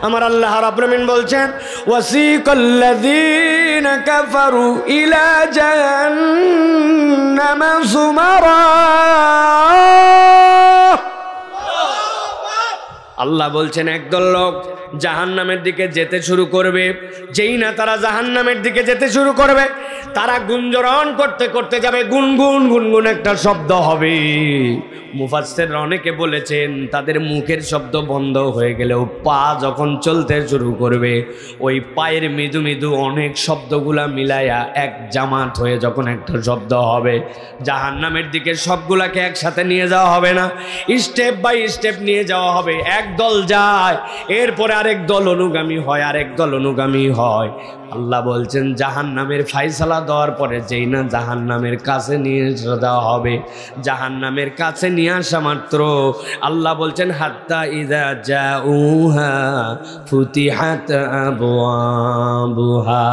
আমার আল্লাহ রাব্বুল আলামিন বলছেন ওয়াসিকাল্লাযীনা কাফারু ইলা জাহান্নামা যুমারা। আল্লাহ বলছেন একদল লোক জাহান্নামের দিকে যেতে শুরু করবে। যেই না তারা জাহান্নামের দিকে যেতে শুরু করবে, তারা গুঞ্জরণ করতে করতে যাবে, গুনগুন গুনগুন একটা শব্দ হবে। মুফাসসিররা অনেকে বলেছেন তাদের মুখের শব্দ বন্ধ হয়ে গেলেও পা যখন চলতে শুরু করবে, ওই পায়ের মৃদু মৃদু অনেক শব্দগুলা মিলায়া এক জামাত হয়ে যখন একটা শব্দ হবে, জাহান্নামের দিকে সবগুলাকে একসাথে নিয়ে যাওয়া হবে না, স্টেপ বাই স্টেপ নিয়ে যাওয়া হবে। এক দল যায়, এরপরে আরেক দল অনুগামী হয়, আরেক দল অনুগামী হয়। আল্লাহ বলছেন জাহান্নামের ফায়সালা দেওয়ার পরে যেই না জাহান্নামের কাছে নিয়ে যাওয়া হবে, জাহান্নামের কাছে নিয়ে আসা মাত্র আল্লাহ বলছেন হাত্তা ইযা জাউহা ফুতিহাত আবওয়াবুহা।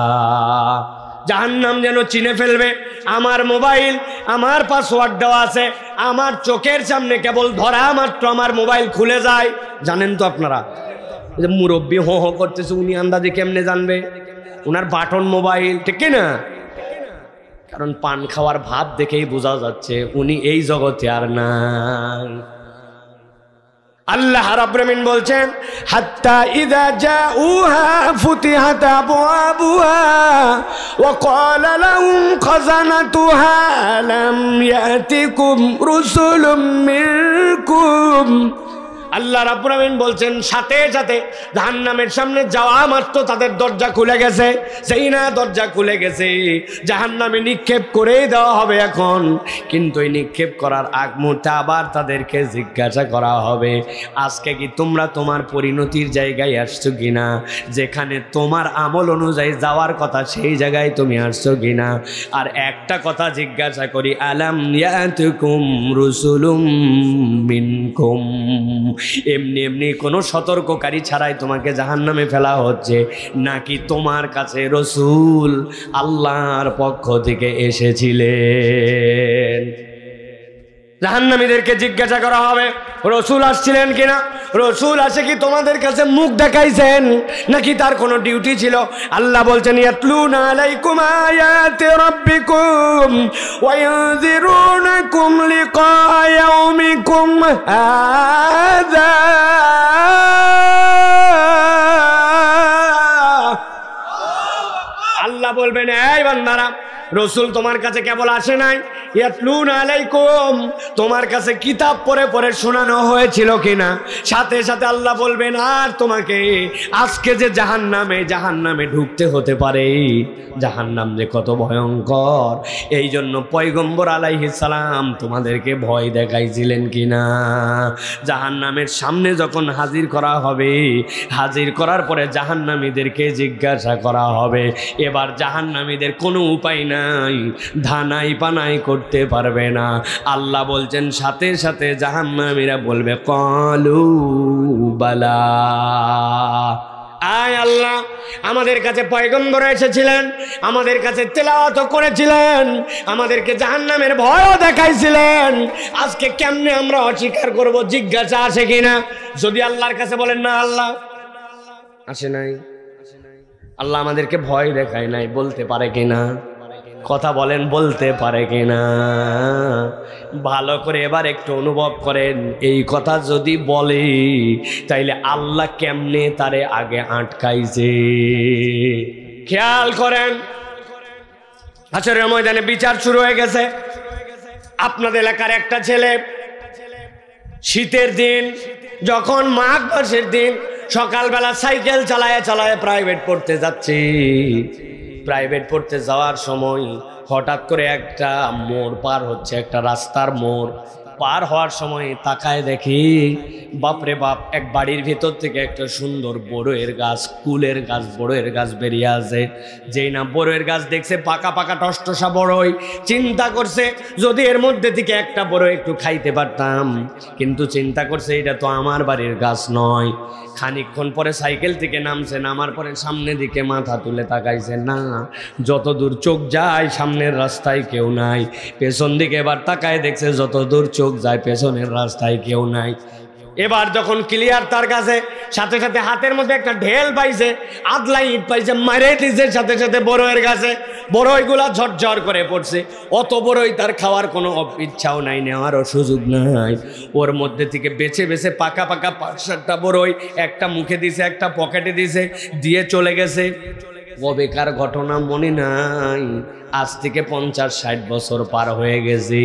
জাহান্নাম যেন চিনে ফেলবে আমার মোবাইল, আমার পাসওয়ার্ড দেওয়া আছে, আমার চোখের সামনে কেবল ধরা মাত্র আমার মোবাইল খুলে যায়। জানেন তো আপনারা, মুরব্বী হো হো করতেছে, উনি আন্দাজে কেমনে জানবে? উনার বাটন মোবাইল, ঠিক না? কারণ পান খাওয়ার ভাব দেখেই বোঝা যাচ্ছে উনি এই জগতে আর নাই। আল্লাহ রাব্বুল আলামিন বলছেন হাত্তা ইযা জাউহা ফুতিহাত আবওয়াবুহা ওয়া ক্বালা লাহুম খাযানাতুহা লাম ইয়াতিকুম রুসুলুম মিনকুম। আল্লাহ রাব্বুল আলামিন বলছেন সাথে সাথে জাহান্নামের সামনে যাওয়া মাত্র তাদের দরজা খুলে গেছে। যেই না দরজা খুলে গেছে, জাহান্নামে নিক্ষেপ করেই দেওয়া হবে এখন। কিন্তু এই নিক্ষেপ করার আগ মুহূর্তে আবার তাদেরকে জিজ্ঞাসা করা হবে, আজকে কি তোমরা তোমার পরিণতির জায়গায় আসছো কিনা? যেখানে তোমার আমল অনুযায়ী যাওয়ার কথা সেই জায়গায় তুমি আসছো কিনা? আর একটা কথা জিজ্ঞাসা করি, আলাম ইয়াতুকুম রুসুলুম মিনকুম। এমনি এমনি কোনো সতর্ককারী ছাড়াই তোমাকে জাহান্নামে ফেলা হচ্ছে, নাকি তোমার কাছে রসূল আল্লাহর পক্ষ থেকে এসেছিলেন? জাহান্নামীদেরকে জিজ্ঞাসা করা হবে রসূল আসছিলেন কিনা, রসূল আসে কি তোমাদের কাছে মুখ দেখাইছেন, নাকি তার কোনো ডিউটি ছিল? আল্লাহ বলছেন ইয়াতলুনা আলাইকুম আয়াতি রাব্বিকুম ওয়া ইউনযিরুনাকুম লিকা ইয়াউমিকুম হাযা। আল্লাহ বলবেন এই বান্দারা, রসূল তোমার কাছে কেবল আসে নাই, ইয়াতলুনা আলাইকুম, তোমার কাছে কিতাব পড়ে পড়ে শোনানো হয়েছিল কিনা? সাথে সাথে আল্লাহ বলবেন আর তোমাকে আজকে যে জাহান্নামে ঢুকতে হতে পারে, জাহান্নাম যে কত ভয়ঙ্কর, এই জন্য পয়গম্বর আলাইহিস সালাম তোমাদেরকে ভয় দেখাইছিলেন কিনা? জাহান্নামের সামনে যখন হাজির করা হবে, হাজির করার পরে জাহান্নামীদেরকে জিজ্ঞাসা করা হবে। এবার জাহান্নামীদের কোনো উপায় নাই, ধানাই পানাই করতে পারবে না। আল্লাহ বলছেন সাথে সাথে জাহান্নামীরা বলবে ক্বালু বালা। আয় আল্লাহ, আমাদের কাছে পয়গম্বর এসেছিলেন, আমাদের কাছে তেলাওয়াত করেছিলেন, আমাদেরকে জাহান্নামের ভয়ও দেখাইছিলেন, আজকে কেমনে আমরা অস্বীকার করব? জিজ্ঞাসা আসে কিনা? যদি আল্লাহর কাছে বলেন না আল্লাহ আসে নাই, আল্লাহ আমাদেরকে ভয় দেখায় নাই, বলতে পারে কিনা? কথা বলেন, বলতে পারে কিনা? ভালো করে এবার একটু অনুভব করেন, এই কথা যদি বলে তাইলে আল্লাহ কেমনে তারে আগে আটকাইছে। খেয়াল করেন, হাসরের ময়দানে বিচার শুরু হয়ে গেছে। আপনাদের এলাকার একটা ছেলে শীতের দিন, যখন মাঘ মাসের দিন, সকালবেলা সাইকেল চালায় চালায় প্রাইভেট পড়তে যাচ্ছে। প্রাইভেট পড়তে যাওয়ার সময় হঠাৎ করে একটা মোড় পার হচ্ছে, একটা রাস্তার মোড় পার হওয়ার সময় তাকায় দেখি, বাপরে বাপ, এক বাড়ির ভেতর থেকে একটা সুন্দর বড়ইয়ের গাছ, কুলের গাছ, বড়ইয়ের গাছ বেরিয়ে আসে। যেই না বড়ইয়ের গাছ দেখছে পাকা পাকা টসটসা বড়ই, চিন্তা করছে যদি এর মধ্যে থেকে একটা বড়ই একটু খাইতে পারতাম, কিন্তু চিন্তা করছে এটা তো আমার বাড়ির গাছ নয়। খানিকক্ষণ পরে সাইকেল থেকে নামছে, নামার পরে সামনের দিকে মাথা তুলে তাকাইছে, না, যত দূর চোখ যায় সামনের রাস্তায় কেউ নাই। পেছন দিকে এবার তাকায় দেখছে যত দূর চোখ যায় পেছনের রাস্তায় কেউ নাই। এবার যখন ক্লিয়ার তার কাছে, সাথে সাথে হাতের মধ্যে একটা ঢেল পাইছে, আদলা ইট পাইছে, মারে দিছে সাথে সাথে বড়ইয়ের কাছে। বড়ইগুলা ঝরঝর করে পড়ছে। অত বড়ই তার খাওয়ার কোনো ইচ্ছাও নাই, নেওয়ারও সুযোগ নাই। ওর মধ্যে থেকে বেছে বেছে পাকা পাকা 5-7টা বড়ই একটা মুখে দিছে, একটা পকেটে দিছে, দিয়ে চলে গেছে। কবেকার ঘটনা মনে নাই, আজ থেকে 50-60 বছর পার হয়ে গেছে।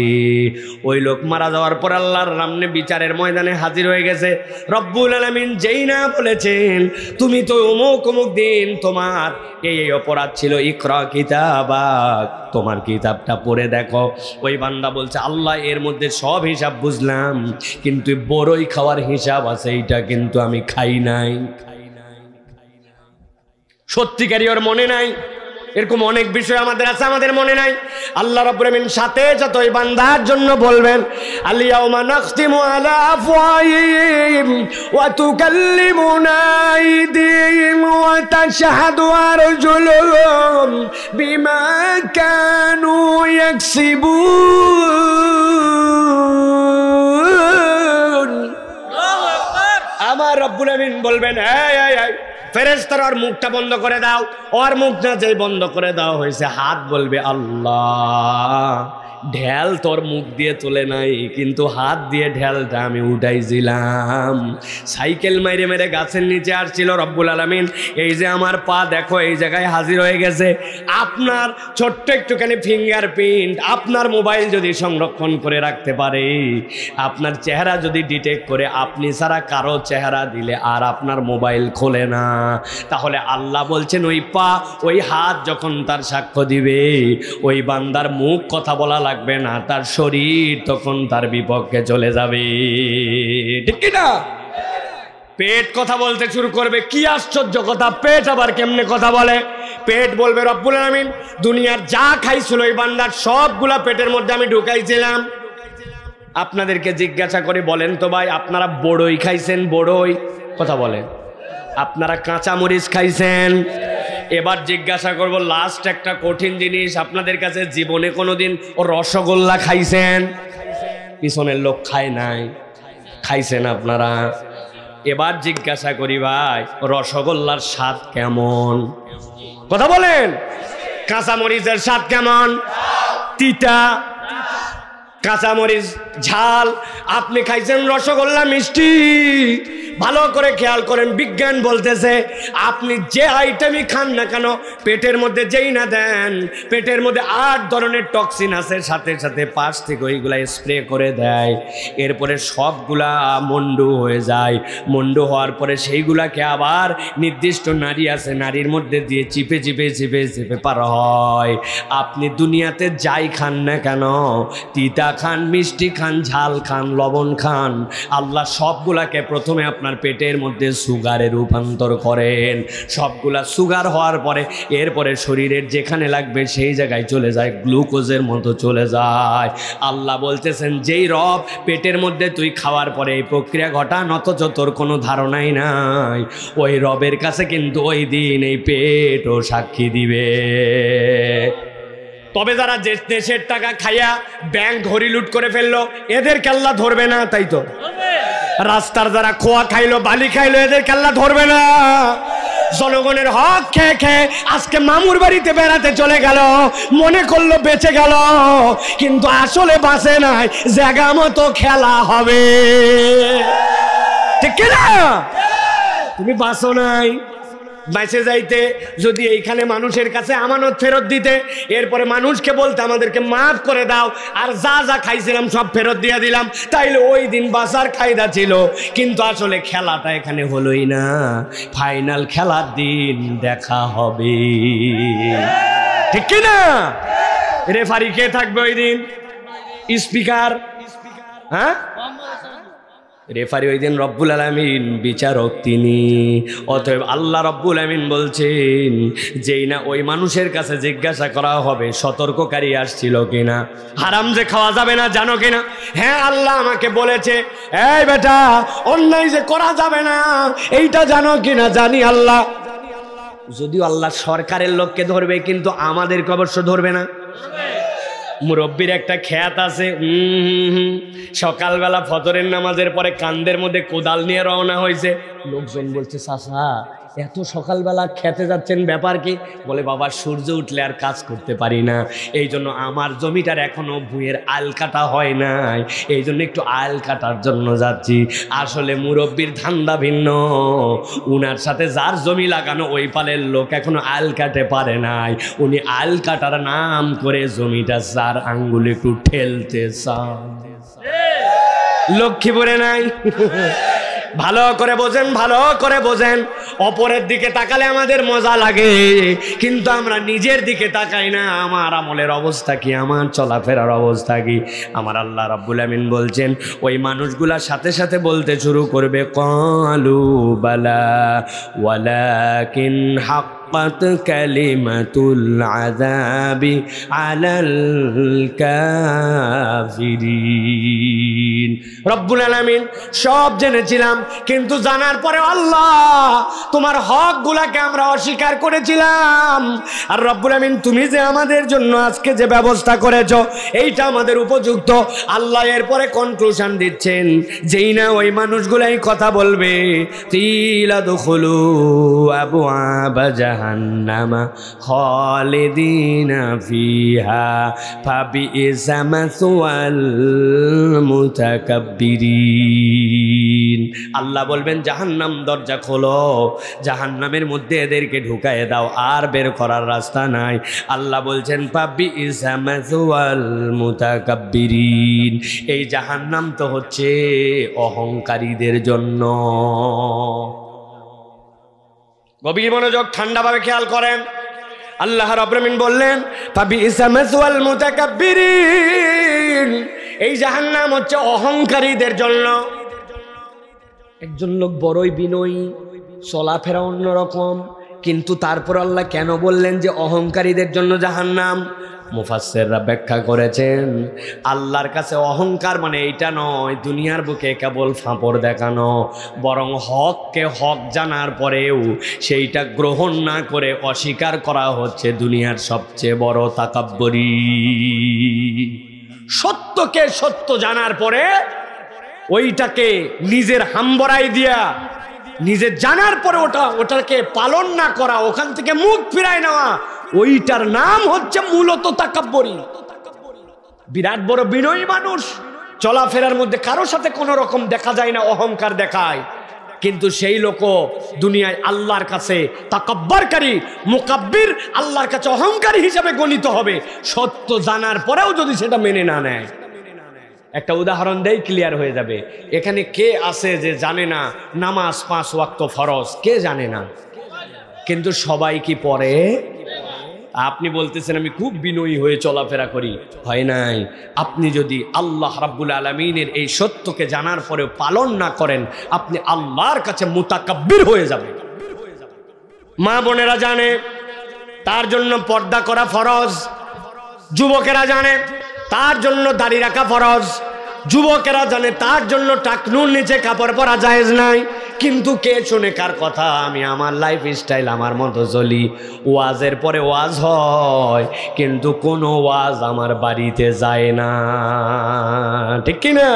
ওই লোক মারা যাওয়ার পর আল্লাহর সামনে বিচারের ময়দানে হাজির হয়ে গেছে। রব্বুল আলামিন যেই না বলেছেন তুমি তো অমুক অমুক দিন তোমার এই অপরাধ ছিল, ইকরা কিতাবাক, তোমার কিতাবটা পড়ে দেখো। ওই বান্দা বলছে আল্লাহ এর মধ্যে সব হিসাব বুঝলাম, কিন্তু বড়ই খাওয়ার হিসাব আছে, এইটা কিন্তু আমি খাই নাই। সত্যিকারই ওর মনে নাই। এরকম অনেক বিষয় আমাদের আছে, আমাদের মনে নাই। আল্লাহ রাব্বুল আমিন সাথে সাথে ওই বান্দার জন্য বলবেন আল-ইয়াওমা নাখতিমু আলা আফওয়াহিহিম ওয়া তুকাল্লিমুনা আইদিহিম ওয়া তাশহাদু আরজুলুহুম বিমা কানু ইয়াকসিবুন। আল্লাহু আকবার। আমার রব্বুল আমিন বলবেন এই ফেরেশতারা ওর মুখটা বন্ধ করে দাও। ওর মুখটা যেই বন্ধ করে দেওয়া হয়েছে, হাত বলবে আল্লাহ ঢেল তোর মুখ দিয়ে তোলে নাই, কিন্তু হাত দিয়ে ঢেলটা আমি উঠাইছিলাম। সাইকেল মেরে মেরে গাছের নিচে আসছিল রব্বুল আলামিন, এই যে আমার পা দেখো এই জায়গায় হাজির হয়ে গেছে। আপনার ছোট্ট একটুখানি ফিঙ্গারপ্রিন্ট আপনার মোবাইল যদি সংরক্ষণ করে রাখতে পারে, আপনার চেহারা যদি ডিটেক্ট করে, আপনি ছাড়া কারো চেহারা দিলে আর আপনার মোবাইল খোলে না, তাহলে আল্লাহ বলছেন ওই পা ওই হাত যখন তার সাক্ষ্য দিবে, ওই বান্দার মুখ কথা বলা লাগবে না, তার শরীর তখন তার বিপক্ষে চলে যাবে। ঠিক কি না? পেট কথা বলতে শুরু করবে। কি আশ্চর্য কথা, পেট আবার কেমনে কথা বলে? পেট বলবে রব্বুল আলামিন দুনিয়ার যা খাইছিল ওই বান্দার সবগুলা পেটের মধ্যে আমি ঢুকাইছিলাম। আপনাদেরকে জিজ্ঞাসা করে বলেন তো ভাই, আপনারা বড়ই খাইছেন? বড়ই কথা বলেন। আপনারা কাঁচা মরিচ খাইছেন? এবার জিজ্ঞাসা করব লাস্ট একটা কঠিন জিনিস, আপনাদের কাছে জীবনে কোনোদিন ও রসগোল্লা খাইছেন? পিছনের লোক খায় নাই, খাইছেন আপনারা। এবার জিজ্ঞাসা করি ভাই, রসগোল্লার স্বাদ কেমন? কথা বলেন। কাঁচামরিচের স্বাদ কেমন? তিতা। কাঁচামরিচ ঝাল। আপনি খাইছেন রসগোল্লা মিষ্টি। ভালো করে খেয়াল করেন, বিজ্ঞান বলতেছে আপনি যে আইটেমই খান না কেন, পেটের মধ্যে যেই না দেন, পেটের মধ্যে 8 ধরনের টক্সিন আছে, সাথে সাথে পাশ থেকে ওইগুলা স্প্রে করে দেয়। এরপরে সবগুলা মন্ডু হয়ে যায়। মন্ডু হওয়ার পরে সেইগুলাকে আবার নির্দিষ্ট নারী আছে, নারীর মধ্যে দিয়ে চিপে চিপে চিপে চিপে পার হয়। আপনি দুনিয়াতে যাই খান না কেন, তিতা খান, মিষ্টি খান, ঝাল খান, লবণ খান, আল্লাহ সবগুলাকে প্রথমে আপনার পেটের মধ্যে সুগারে রূপান্তর করেন। সবগুলা সুগার হওয়ার পরে এরপরে শরীরের যেখানে লাগবে সেই জায়গায় চলে যায়, গ্লুকোজের মতো চলে যায়। আল্লাহ বলতেছেন যেই রব পেটের মধ্যে তুই খাওয়ার পরে এই প্রক্রিয়া ঘটান, অথচ তোর কোনো ধারণাই নাই, ওই রবের কাছে কিন্তু ওই দিন এই পেটও সাক্ষী দিবে। তবে যারা দেশের টাকা খাইয়া ব্যাংক ঘড়ি লুট করে ফেললো, এদেরকে আল্লাহ ধরবে না? তাই তো। রাস্তার যারা খোয়া খাইলো, বালি খাইলো, এদেরকে আল্লাহ ধরবে না? জনগণের হক খেয়ে খেয়ে আজকে মামুর বাড়িতে বেড়াতে চলে গেল, মনে করলো বেঁচে গেল, কিন্তু আসলে বাঁচে নাই, জায়গা মতো খেলা হবে। ঠিক না? তুমি বাঁচো নাই। বেঁচে যাইতে যদি এইখানে মানুষের কাছে আমানত ফেরত দিতে, এরপরে মানুষকে বলতে আমাদেরকে মাফ করে দাও, আর যা যা খাইছিলাম সব ফেরত দিয়ে দিলাম, তাইলে ওই দিন বাঁচার কায়দা ছিল। কিন্তু আসলে খেলাটা এখানে হলোই না। ফাইনাল খেলার দিন দেখা হবে। ঠিক কি না? রেফারি কে থাকবে ওই দিন? স্পিকার? হ্যাঁ, রেফারি ওই দিন রব্বুল আলামিন, বিচারক তিনি। অতএব আল্লাহ রব্বুল আলামিন বলছেন যেই না ওই মানুষের কাছে জিজ্ঞাসা করা হবে সতর্ককারী আসছিল কিনা, হারাম যে খাওয়া যাবে না জানো কিনা? হ্যাঁ আল্লাহ আমাকে বলেছে। এই বেটা, অন্যায় যে করা যাবে না এইটা জানো কিনা? জানি আল্লাহ। যদিও আল্লাহ সরকারের লোককে ধরবে, কিন্তু আমাদেরকে অবশ্য ধরবে না। মুরব্বীর একটা খ্যাত আছে, সকালবেলা ফজরের নামাজের পরে কান্দের মধ্যে কোদাল নিয়ে রওনা হয়েছে। লোকজন বলছে, চাচা এত সকালবেলা খেতে যাচ্ছেন, ব্যাপার কি? বলে, বাবা সূর্য উঠলে আর কাজ করতে পারি না, এই জন্য আমার জমিটার এখনো ভুঁইয়ের আল কাটা হয় নাই, এই জন্য একটু আল কাটার জন্য যাচ্ছি। আসলে মুরব্বীর ধান্দা ভিন্ন, উনার সাথে যার জমি লাগানো ওই পালের লোক এখনো আল কাটে পারে নাই, উনি আল কাটার নাম করে জমিটা 4 আঙ্গুল একটু ঠেলতে চান। লক্ষ্মীপুরে নাই? ভালো করে বোঝেন, ভালো করে বোঝেন। অপরের দিকে তাকালে আমাদের মজা লাগে, কিন্তু আমরা নিজের দিকে তাকাই না। আমার আমলের অবস্থা কি, আমার চলাফেরার অবস্থা কি? আমার আল্লাহ রাব্বুল আমিন বলছেন, ওই মানুষগুলার সাথে সাথে বলতে শুরু করবে, ক্বালু বালা ওয়ালাকিন হাক্কাত কালিমাতুল আযাবি আলাল কাফিরিন। রব্বুল আলামিন সব জেনেছিলাম, কিন্তু জানার পরে আল্লাহ তোমার হক গুলাকে আমরা অস্বীকার করেছিলাম। আর রব্বুল আমিন তুমি যে আমাদের জন্য আজকে যে ব্যবস্থা করেছো এইটা আমাদের উপযুক্ত। আল্লাহ এরপরে কনক্লুশন দিচ্ছেন, যেই না ওই মানুষগুলাই কথা বলবে, তিলা দুখুলু আবওয়াবা জাহান্নামা খালিদিনা ফিহা ফাবিইসা মাসওয়াল মুতাকাব্বিরিন। আল্লাহ বলবেন, জাহান্নাম দরজা খোলো, জাহান্নামের মধ্যে এদেরকে ঢুকায় দাও, আর বের করার রাস্তা নাই। আল্লাহ বলছেন, ফাবিইসা মাসওয়াল মুতাকাব্বিরিন। এই জাহান্নাম তো হচ্ছে অহংকারীদের জন্য। গভীর মনোযোগ, ঠান্ডাভাবে খেয়াল করেন। আল্লাহ রাব্বুল আমিন বললেন, ফাবিইসা মাসওয়াল মুতাকাব্বিরিন। এই জাহান্নাম হচ্ছে অহংকারীদের জন্য। একজন লোক বড়ই বিনয়ী, চলাফেরা অন্যরকম, কিন্তু তারপর আল্লাহ কেন বললেন যে অহংকারীদের জন্য জাহান্নাম? মুফাসসিররা ব্যাখ্যা করেছেন, আল্লাহর কাছে অহংকার মানে এইটা নয় দুনিয়ার বুকে কেবল ফাঁপড় দেখানো, বরং হককে হক জানার পরেও সেইটা গ্রহণ না করে অস্বীকার করা হচ্ছে দুনিয়ার সবচেয়ে বড় তাকাব্বুরি। সত্যকে সত্য জানার পরে ওইটাকে নিজের হাম্বরাই দিয়া, নিজের জানার পরে ওটাকে পালন না করা, ওখান থেকে মুখ ফিরায় নেওয়া, ওইটার নাম হচ্ছে মূলত তাকাব্বুরি। বিরাট বড় বিনয়ী মানুষ, চলাফেরার মধ্যে কারো সাথে কোনো রকম দেখা যায় না অহংকার দেখায়, কিন্তু সেই লোক দুনিয়ায় আল্লাহর কাছে তাকাব্বুরকারী, মুকাব্বির, আল্লাহর কাছে অহংকারী হিসাবে গণিত হবে, সত্য জানার পরেও যদি সেটা মেনে না নেয়। একটা উদাহরণ দেই, ক্লিয়ার হয়ে যাবে। এখানে কে আছে যে জানে না নামাজ 5 ওয়াক্ত ফরজ? কে জানে না? কিন্তু সবাই কি পড়ে? আপনি বলতেছেন আমি খুব বিনয়ী হয়ে চলাফেরা করি, হয় নাই। আপনি যদি আল্লাহ রাব্বুল আলামিনের এই সত্যকে জানার পরেও পালন না করেন, আপনি আল্লাহর কাছে মুতাকাব্বির হয়ে যাবেন। মা বোনেরা জানে তার জন্য পর্দা করা ফরজ, যুবকেরা জানে তার জন্য দাড়ি রাখা ফরজ, যুবকেরা জানে তার জন্য টাকনুর নিচে কাপড় পরা জায়েজ নাই, কিন্তু কে শুনে কার কথা? আমি আমার লাইফ স্টাইল আমার মতো চলি। ওয়াজের পরে ওয়াজ হয়, কিন্তু কোনো ওয়াজ আমার বাড়িতে যায় না, ঠিক কিনা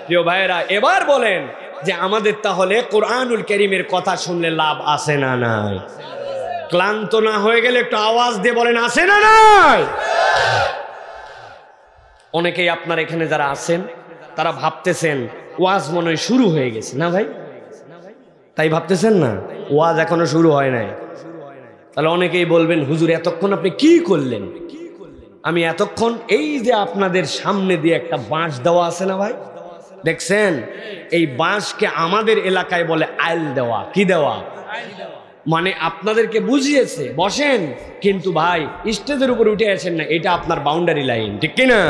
প্রিয় ভাইয়েরা? এবার বলেন যে আমাদের তাহলে কোরআনুল কারীমের কথা শুনলে লাভ আছে না নাই? ক্লান্ত না হয়ে গেলে একটু আওয়াজ দিয়ে বলেন, আছে না নাই? অনেকেই আপনার এখানে যারা আছেন তারা ভাবতেছেন ওয়াজ মনে হয় শুরু হয়ে গেছে, না ভাই? তাই ভাবতেছেন না? ওয়াজ এখনো শুরু হয় নাই। তাহলে অনেকেই বলবেন, হুজুর এতক্ষণ আপনি কি করলেন? আমি এতক্ষণ এই যে আপনাদের সামনে দিয়ে একটা বাঁশ দেওয়া আছে না ভাই, দেখছেন? এই বাঁশকে আমাদের এলাকায় বলে আইল দেওয়া। কি দেওয়া? মানে আপনাদেরকে বুঝিয়েছে বসেন, কিন্তু ভাই স্টেজের উপর উঠে আসেন না, এটা আপনার বাউন্ডারি লাইন, ঠিক কিনা?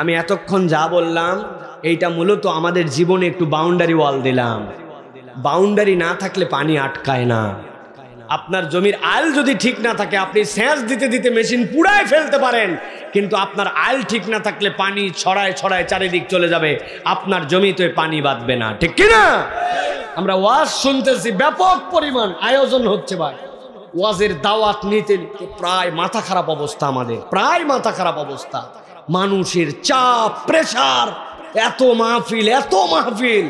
আমি এতক্ষণ যা বললাম এইটা মূলত আমাদের জীবনে একটু বাউন্ডারি ওয়াল দিলাম। বাউন্ডারি না থাকলে পানি আটকায় না। আপনার জমির আইল যদি ঠিক না থাকে, আপনি সেচ দিতে দিতে মেশিন পুড়ায় ফেলতে পারেন, কিন্তু আপনার আইল ঠিক না থাকলে পানি ছড়ায় ছড়ায় চারিদিক চলে যাবে, আপনার জমিতে পানি বাঁধবে না, ঠিক কিনা? আমরা ওয়াজ শুনতেছি, ব্যাপক পরিমাণ আয়োজন হচ্ছে ভাই, ওয়াজের দাওয়াত নিতে নিতে প্রায় মাথা খারাপ অবস্থা, আমাদের প্রায় মাথা খারাপ অবস্থা। মানুষের চাপ, প্রেসার, এত মাহফিল,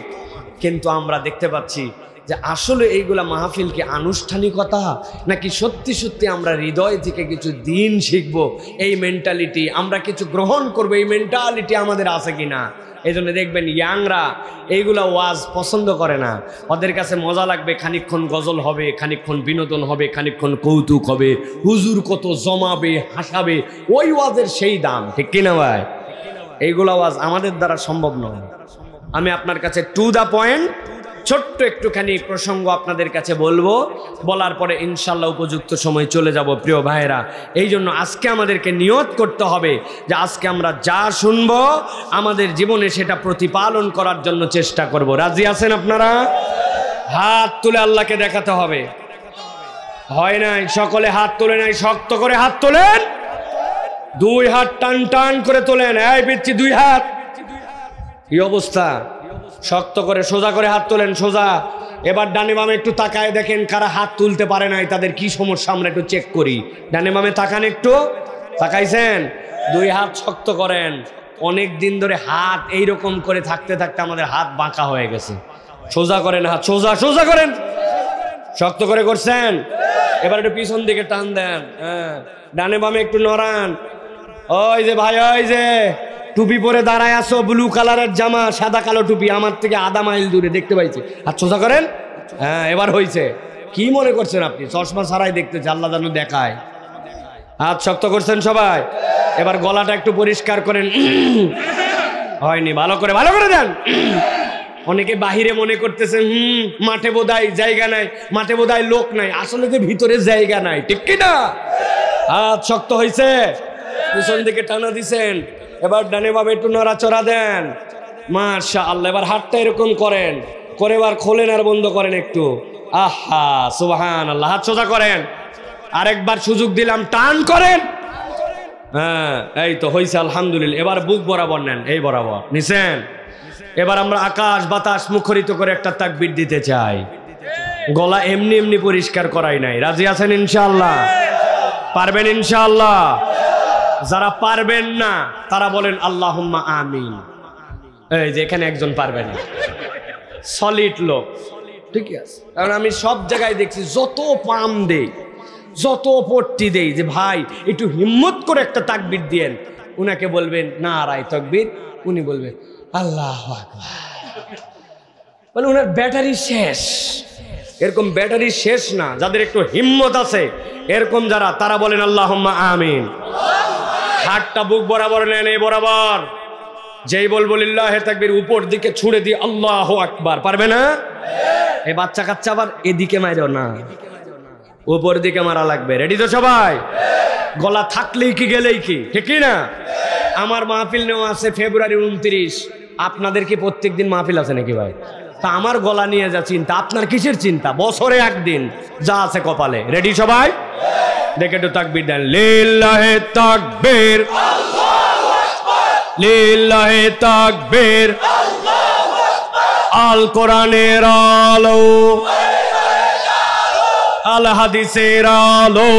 কিন্তু আমরা দেখতে পাচ্ছি যে আসলে এইগুলা মাহফিল কি আনুষ্ঠানিকতা, নাকি সত্যি সত্যি আমরা হৃদয় থেকে কিছু দিন শিখবো, এই মেন্টালিটি আমরা কিছু গ্রহণ করবো, এই মেন্টালিটি আমাদের আছে কিনা। এই জন্য দেখবেন ইয়াংরা এইগুলা ওয়াজ পছন্দ করে না, ওদের কাছে মজা লাগবে, খানিকক্ষণ গজল হবে, খানিকক্ষণ বিনোদন হবে, খানিকক্ষণ কৌতুক হবে, হুজুর কত জমাবে, হাসাবে, ওই ওয়াজের সেই দাম, ঠিক কিনা ভাই? এইগুলা ওয়াজ আমাদের দ্বারা সম্ভব নয়। আমি আপনার কাছে টু দ্য পয়েন্ট ছোট্ট একটুখানি প্রসঙ্গ আপনাদের কাছে বলবো, বলার পরে ইনশাল্লাহ উপযুক্ত সময় চলে যাব। প্রিয় ভাইয়েরা, এই জন্য আজকে আমাদেরকে নিয়ত করতে হবে যে আজকে আমরা যা শুনবো আমাদের জীবনে সেটা প্রতিপালন করার জন্য চেষ্টা করব। রাজি আছেন আপনারা? হাত তুলে আল্লাহকে দেখাতে হবে। হয় নাই, সকলে হাত তোলে নাই, শক্ত করে হাত তোলেন, দুই হাত টান টান করে তোলেন। এই পিচ্ছি, দুই হাত, কি অবস্থা? শক্ত করে সোজা করে হাত তোলেন, সোজা। এবার ডানে বামে একটু তাকায় দেখেন কারা হাত তুলতে পারে নাই, তাদের কি সমস্যা আমরা একটু চেক করি। ডানে বামে তাকান, একটু তাকাইছেন, দুই হাত শক্ত করেন। অনেক দিন ধরে হাত এইরকম করে থাকতে থাকতে আমাদের হাত বাঁকা হয়ে গেছে। সোজা করেন হাত, সোজা সোজা করেন, শক্ত করে করছেন। এবার একটু পিছন দিকে টান দেন, হ্যাঁ, ডানে বামে একটু নড়ান। ওই যে ভাই, ওই যে টুপি পরে দাঁড়ায় আসো, ব্লু কালারের জামা, সাদা কালো টুপি, আমার থেকে আধা মাইল দূরে দেখতে পাইছি, হাত সোজা করেন। হ্যাঁ, এবার হয়েছে। কি মনে করছেন আপনি? চশমা ছাড়াই দেখতেছে, আল্লাহ যেন দেখায়। হাত শক্ত করছেন সবাই। এবার গলাটা একটু পরিষ্কার করেন। হয়নি, ভালো করে দেন। অনেকে বাহিরে মনে করতেছেন মাঠে বোধহয় জায়গা নাই, মাঠে বোধহয় লোক নাই, আসলে যে ভিতরে জায়গা নাই, ঠিক কিনা? হাত শক্ত হয়েছে, পিছন দিকে টানা দিছেন। এবার ডানে বামে একটু নড়াচড়া দেন, মাশাআল্লাহ। এবার হাতটা এরকম করেন, করে এবার খোলেন আর বন্ধ করেন একটু। আহা, সুবহানাল্লাহ। হাত সোজা করেন, আরেকবার সুযোগ দিলাম, টান করেন। হ্যাঁ, এই তো হয়েছে, আলহামদুলিল্লাহ। এবার বুক বরাবর নেন, এই বরাবর নিছেন। এবার আমরা আকাশ বাতাস মুখরিত করে একটা তাকবীর দিতে চাই। গলা এমনি এমনি পরিষ্কার করাই নাই। রাজি আছেন ইনশাআল্লাহ? পারবেন ইনশাআল্লাহ? যারা পারবেন না তারা বলেন আল্লাহুম্মা আমিন। এই যে এখানে একজন পারবে না, সলিড লোক, ঠিক আছে? কারণ আমি সব জায়গায় দেখছি, যত পাম দেই, যত পট্টি দেই, যে ভাই একটু হিম্মত করে একটা তাকবীর দিয়েন, উনাকে বলবেন নারায়ে তাকবীর, উনি বলবেন আল্লাহু আকবার, মানে উনার ব্যাটারি শেষ। এরকম ব্যাটারি শেষ না, যাদের একটু হিম্মত আছে এরকম যারা, তারা বলেন আল্লাহুম্মা আমিন। হাতটা বুক বরাবর নেন, এই বরাবর। যেই বলবো লিল্লাহে তাকবীর, উপর দিকে ছুড়ে দিয়ে আল্লাহু আকবার। পারবে না? এই বাচ্চা কাচ্চা আবার এদিকে মারো না, উপর দিকে মারা লাগবে। রেডি তো সবাই? গলা থাকলেই কি গেলেই কি, ঠিক না? আমার মাহফিল নেওয়া আছে ফেব্রুয়ারি 29। আপনাদের কি প্রত্যেক দিন মাহফিল আছে নাকি ভাই? তা আমার গলা নিয়ে যা চিন্তা, আপনার কিসের চিন্তা? বছরে একদিন যা আছে কপালে। রেডি সবাই? দেখে একটু তাকবীর দেন, লিল্লাহে তাকবীর, লিল্লাহে তাকবীর। আল কোরআনের আলো, আল হাদিসের আলো,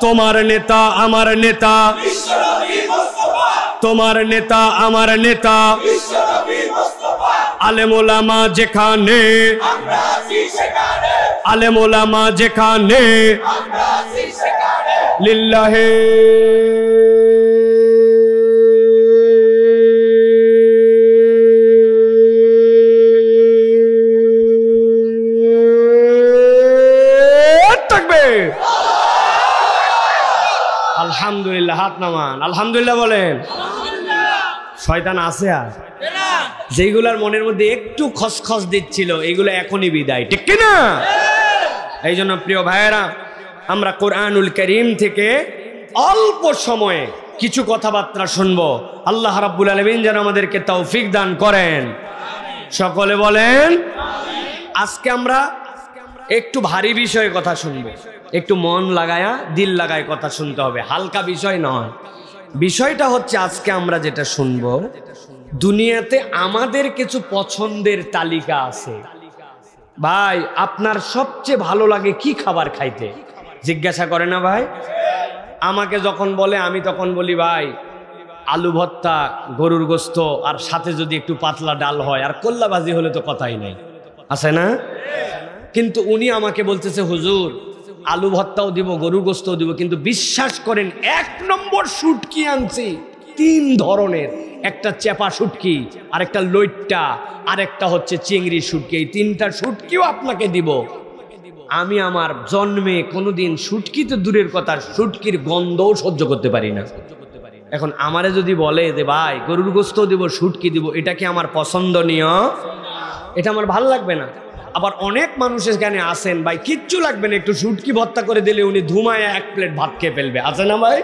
তোমার নেতা আমার নেতা, তোমার নেতা আমার নেতা, আলেম ওলামা যেখানে, আলেম ওলামা যেখানে, লিল্লাহে তাকবীর। আলহামদুলিল্লাহ। হাত নামান, আলহামদুলিল্লাহ বলেন। শয়তান আছে আর? যেগুলার মনের মধ্যে একটু খসখস দিচ্ছিল, এগুলো এখনই বিদায়, ঠিক কিনা? এই জন্য প্রিয় ভাইয়েরা, আমরা কোরআনুল কারীম থেকে অল্প সময়ে কিছু কথাবার্তা শুনবো। আল্লাহ রাব্বুল আলামিন যেন আমাদেরকে তৌফিক দান করেন। সকলে বলেন আজকে আমরা একটু ভারী বিষয়ে কথা শুনবো, একটু মন লাগায়া দিল লাগায় কথা শুনতে হবে, হালকা বিষয় নয়। বিষয়টা হচ্ছে আজকে আমরা যেটা শুনবো, দুনিয়াতে আমাদের কিছু পছন্দের তালিকা আছে, ভাই আপনার সবচেয়ে ভালো লাগে কি খাবার খাইতে? জিজ্ঞাসা করে না ভাই? আমাকে যখন বলে আমি তখন বলি ভাই আলু ভর্তা, গরুর গোস্ত, আর সাথে যদি একটু পাতলা ডাল হয়, আর কল্লা ভাজি হলে তো কথাই নেই, আছে না? কিন্তু উনি আমাকে বলতেছে হুজুর আলু ভর্তাও দিব, গরুর গোস্তও দিব, কিন্তু বিশ্বাস করেন 1 নম্বর শুটকি আনছি 3 ধরনের, একটা চেপা শুটকি, আর একটা লইট্টা, আর একটা হচ্ছে চিংড়ি শুটকি। এই 3টা শুটকিও আপনাকে দিব। আমি আমার জন্মে কোনোদিন শুটকি তো দূরের কথা, শুটকির গন্ধও সহ্য করতে পারি না। এখন আমারে যদি বলে যে ভাই গরুর গোস্ত দিব, শুটকি দিব, এটা কি আমার পছন্দনীয়? এটা আমার ভালো লাগবে না। আবার অনেক মানুষের গানে আসেন ভাই কিচ্ছু লাগবে না, একটু শুটকি ভর্তা করে দিলে উনি ধুমায় 1 প্লেট ভাত খেয়ে ফেলবে, আছে না ভাই?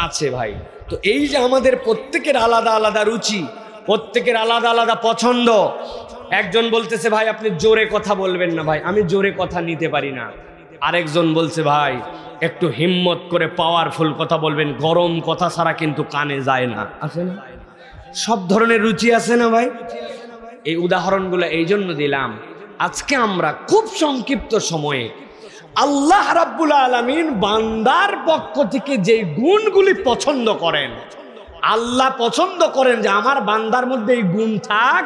আছে ভাই। তো এই যে আমাদের প্রত্যেকের আলাদা আলাদা রুচি, প্রত্যেকের আলাদা আলাদা পছন্দ। একজন বলতেছে ভাই আপনি জোরে কথা বলবেন না, ভাই আমি জোরে কথা নিতে পারি না। আরেকজন বলছে ভাই একটু হিম্মত করে পাওয়ারফুল কথা বলবেন, গরম কথা ছাড়া কিন্তু কানে যায় না, আছে না? সব ধরনের রুচি আছে না ভাই? এই উদাহরণগুলো এই জন্য দিলাম, আজকে আমরা খুব সংক্ষিপ্ত সময়ে আল্লাহ রাব্বুল আলামিন বান্দার পক্ষ থেকে যে গুণগুলি পছন্দ করেন, আল্লাহ পছন্দ করেন যে আমার বান্দার মধ্যে এই গুণ থাক,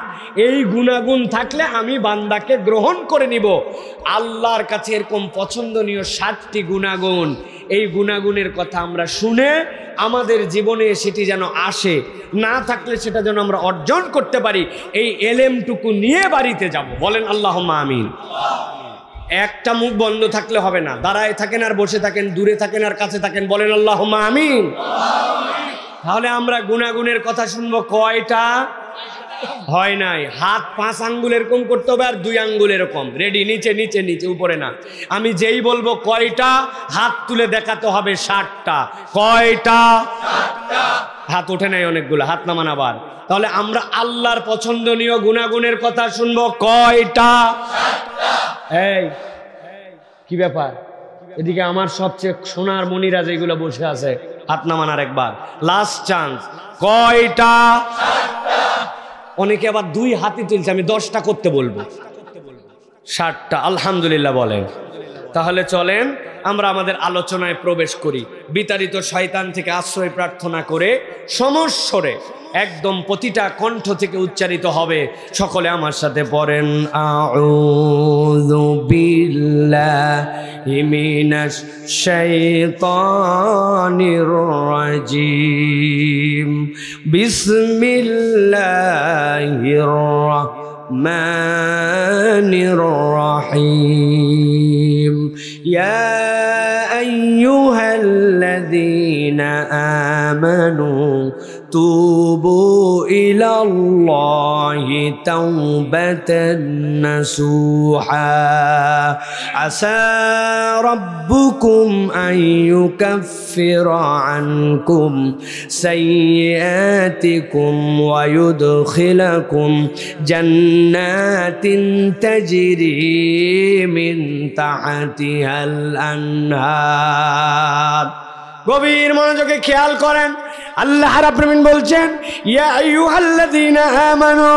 এই গুণাগুণ থাকলে আমি বান্দাকে গ্রহণ করে নিব। আল্লাহর কাছে এরকম পছন্দনীয় 7টি গুণাগুণ, এই গুণাগুণের কথা আমরা শুনে আমাদের জীবনে সেটি যেন আসে, না থাকলে সেটা যেন আমরা অর্জন করতে পারি, এই এলেমটুকু নিয়ে বাড়িতে যাব। বলেন আল্লাহুম্মা আমিন। একটা মুখ বন্ধ থাকলে হবে না, দাঁড়ায় থাকেন আর বসে থাকেন, দূরে থাকেন আর কাছে থাকেন, বলেন আল্লাহুম্মা আমিন। তাহলে আমরা গুণাগুণের কথা শুনবো কয়টা? হয় নাই। হাত 5 আঙ্গুল এরকম করতে হবে আর 2 আঙ্গুল এরকম, রেডি, নিচে নিচে নিচে, উপরে না। আমি যেই বলবো কয়টা, হাত তুলে দেখাতে হবে 7টা। কয়টা? 7টা। হাত ওঠে নাই অনেকগুলো, হাত নামান আবার। তাহলে আমরা আল্লাহর পছন্দনীয় গুণাগুণের কথা শুনবো কয়টা? 7টা। এই কি ব্যাপার, এদিকে আমার সবচেয়ে সোনার মনিরা যেগুলো বসে আছে, হাত নামান আর একবার, লাস্ট চান্স। কয়টা? 7টা। অনেকে আবার 2 হাতই তুলছে, আমি 10টা করতে বলবো। 7টা, আলহামদুলিল্লাহ বলেন। তাহলে চলেন আমরা আমাদের আলোচনায় প্রবেশ করি। বিতাড়িত শয়তান থেকে আশ্রয় প্রার্থনা করে সমস্বরে একদম প্রতিটা কণ্ঠ থেকে উচ্চারিত হবে। সকলে আমার সাথে পড়েন, আউযু বিল্লাহি মিনাশ শাইতানির রাজিম, বিসমিল্লাহির রাহমানির রাহিম, ইয়া আইয়ুহাল্লাযীনা আমানু তুবু ইলাল্লাহি তাওবাতান নাসুহা, আসা রাব্বুকুম আন ইউকাফিরা আনকুম সাইয়্যাতিকুম ওয়া ইউদখিলাকুম জান্নাতিন তাজরি মিন তাহতিহাল আনহার। গভীর মনোযোগে খেয়াল করেন, আল্লাহ রাব্বুল আলামিন বলছেন, ইয়া আইয়ুহাল্লাযীনা আমানু,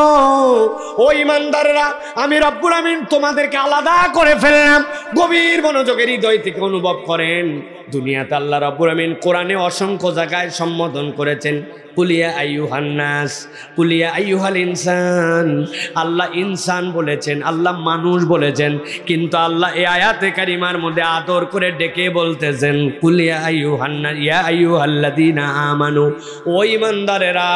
ও ঈমানদাররা, আমি রব্বুল আমিন তোমাদেরকে আলাদা করে ফেললাম। গভীর মনোযোগের হৃদয় থেকে অনুভব করেন, দুনিয়াতে আল্লাহ রাব্বুল আমিন কোরআনে অসংখ্য জায়গায় সম্বোধন করেছেন, কুলিয়া আইয়ুহান নাস, কুলিয়া আইয়ুহাল ইনসান। আল্লাহ ইনসান বলেছেন, আল্লাহ মানুষ বলেছেন, কিন্তু আল্লাহ এই আয়াতে কারিমার মধ্যে আদর করে ডেকে বলতেছেন, কুলিয়া আইয়ুহান নাস, ইয়া আইয়ুহাল্লাযীনা আমানু, ও ঈমানদারেরা,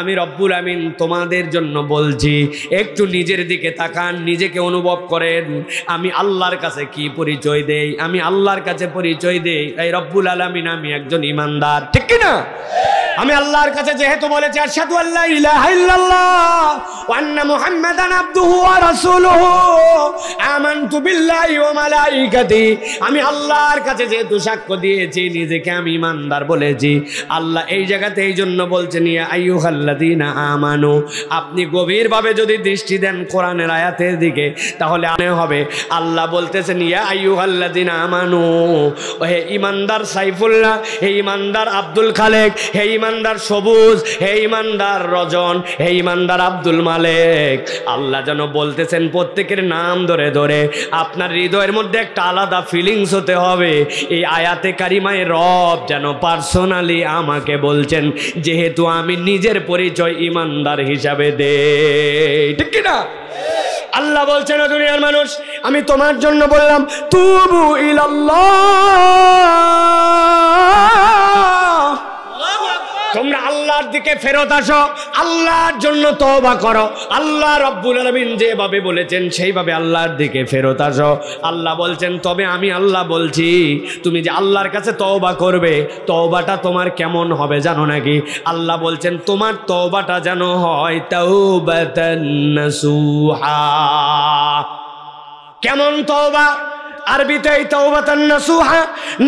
আমি রব্বুল আমিন তোমাদের জন্য বলছি। একটু নিজের দিকে তাকান, নিজেকে অনুভব করেন, আমি আল্লাহর কাছে কি পরিচয় দেই? আমি আল্লাহর কাছে পরিচয় দেই এই রব্বুল আলামিন আমি একজন ঈমানদার, ঠিক কি না? আমি আল্লাহর কাছে যেহেতু বলেছি আশহাদু আল্লা ইলাহা ইল্লাল্লাহ ওয়া আন্না মুহাম্মাদান আবদুহু ওয়া রাসূলুহু, আমানতু বিল্লাহি ওয়া মালাইকাতি, আমি আল্লাহর কাছে যেহেতু সাক্ষ্য দিয়েছি, নিজেকে আমি ইমানদার বলেছি, আল্লাহ এই জায়গাতে এই জন্য বলছেন ইয়া আইয়ুহাল্লাযীনা আমানু। আপনি গভীরভাবে যদি দৃষ্টি দেন কোরআনের আয়াতের দিকে, তাহলে মনে হবে আল্লাহ বলতেছেন ইয়া আইয়ুহাল্লাযীনা আমানু, হে ইমানদার সাইফুল্লাহ, হে ইমানদার আব্দুল খালেক, হে ইমানদার সবুজ, হে ইমানদার রজন, হে ইমানদার আব্দুল মালেক। আল্লাহ যেন বলতেছেন প্রত্যেকের নাম ধরে ধরে, আপনার হৃদয়ের মধ্যে একটা আলাদা ফিলিংস হতে হবে। এই আয়াতে কারিমায় রব যেন পার্সোনালি আমাকে বলছেন, যেহেতু আমি নিজের পরিচয় ইমানদার হিসাবে দেই, ঠিক কিনা? আল্লাহ বলছেন দুনিয়ার মানুষ, আমি তোমার জন্য বললাম তুবু ইলাল্লাহ, তোমরা আল্লাহর দিকে ফেরত আসো, আল্লাহর জন্য তওবা করো। আল্লাহ রব্বুল আলামিন যেভাবে বলেছেন সেইভাবে আল্লাহর দিকে ফেরত আসো। আল্লাহ বলছেন তবে আমি আল্লাহ বলছি, তুমি যে আল্লাহর কাছে তওবা করবে, তওবাটা তোমার কেমন হবে জানো নাকি? আল্লাহ বলছেন তোমার তওবাটা যেন হয় তাওবাতান নাসুহা। কেমন তওবা? আরবিতে এই তাওবাতান নাসুহা,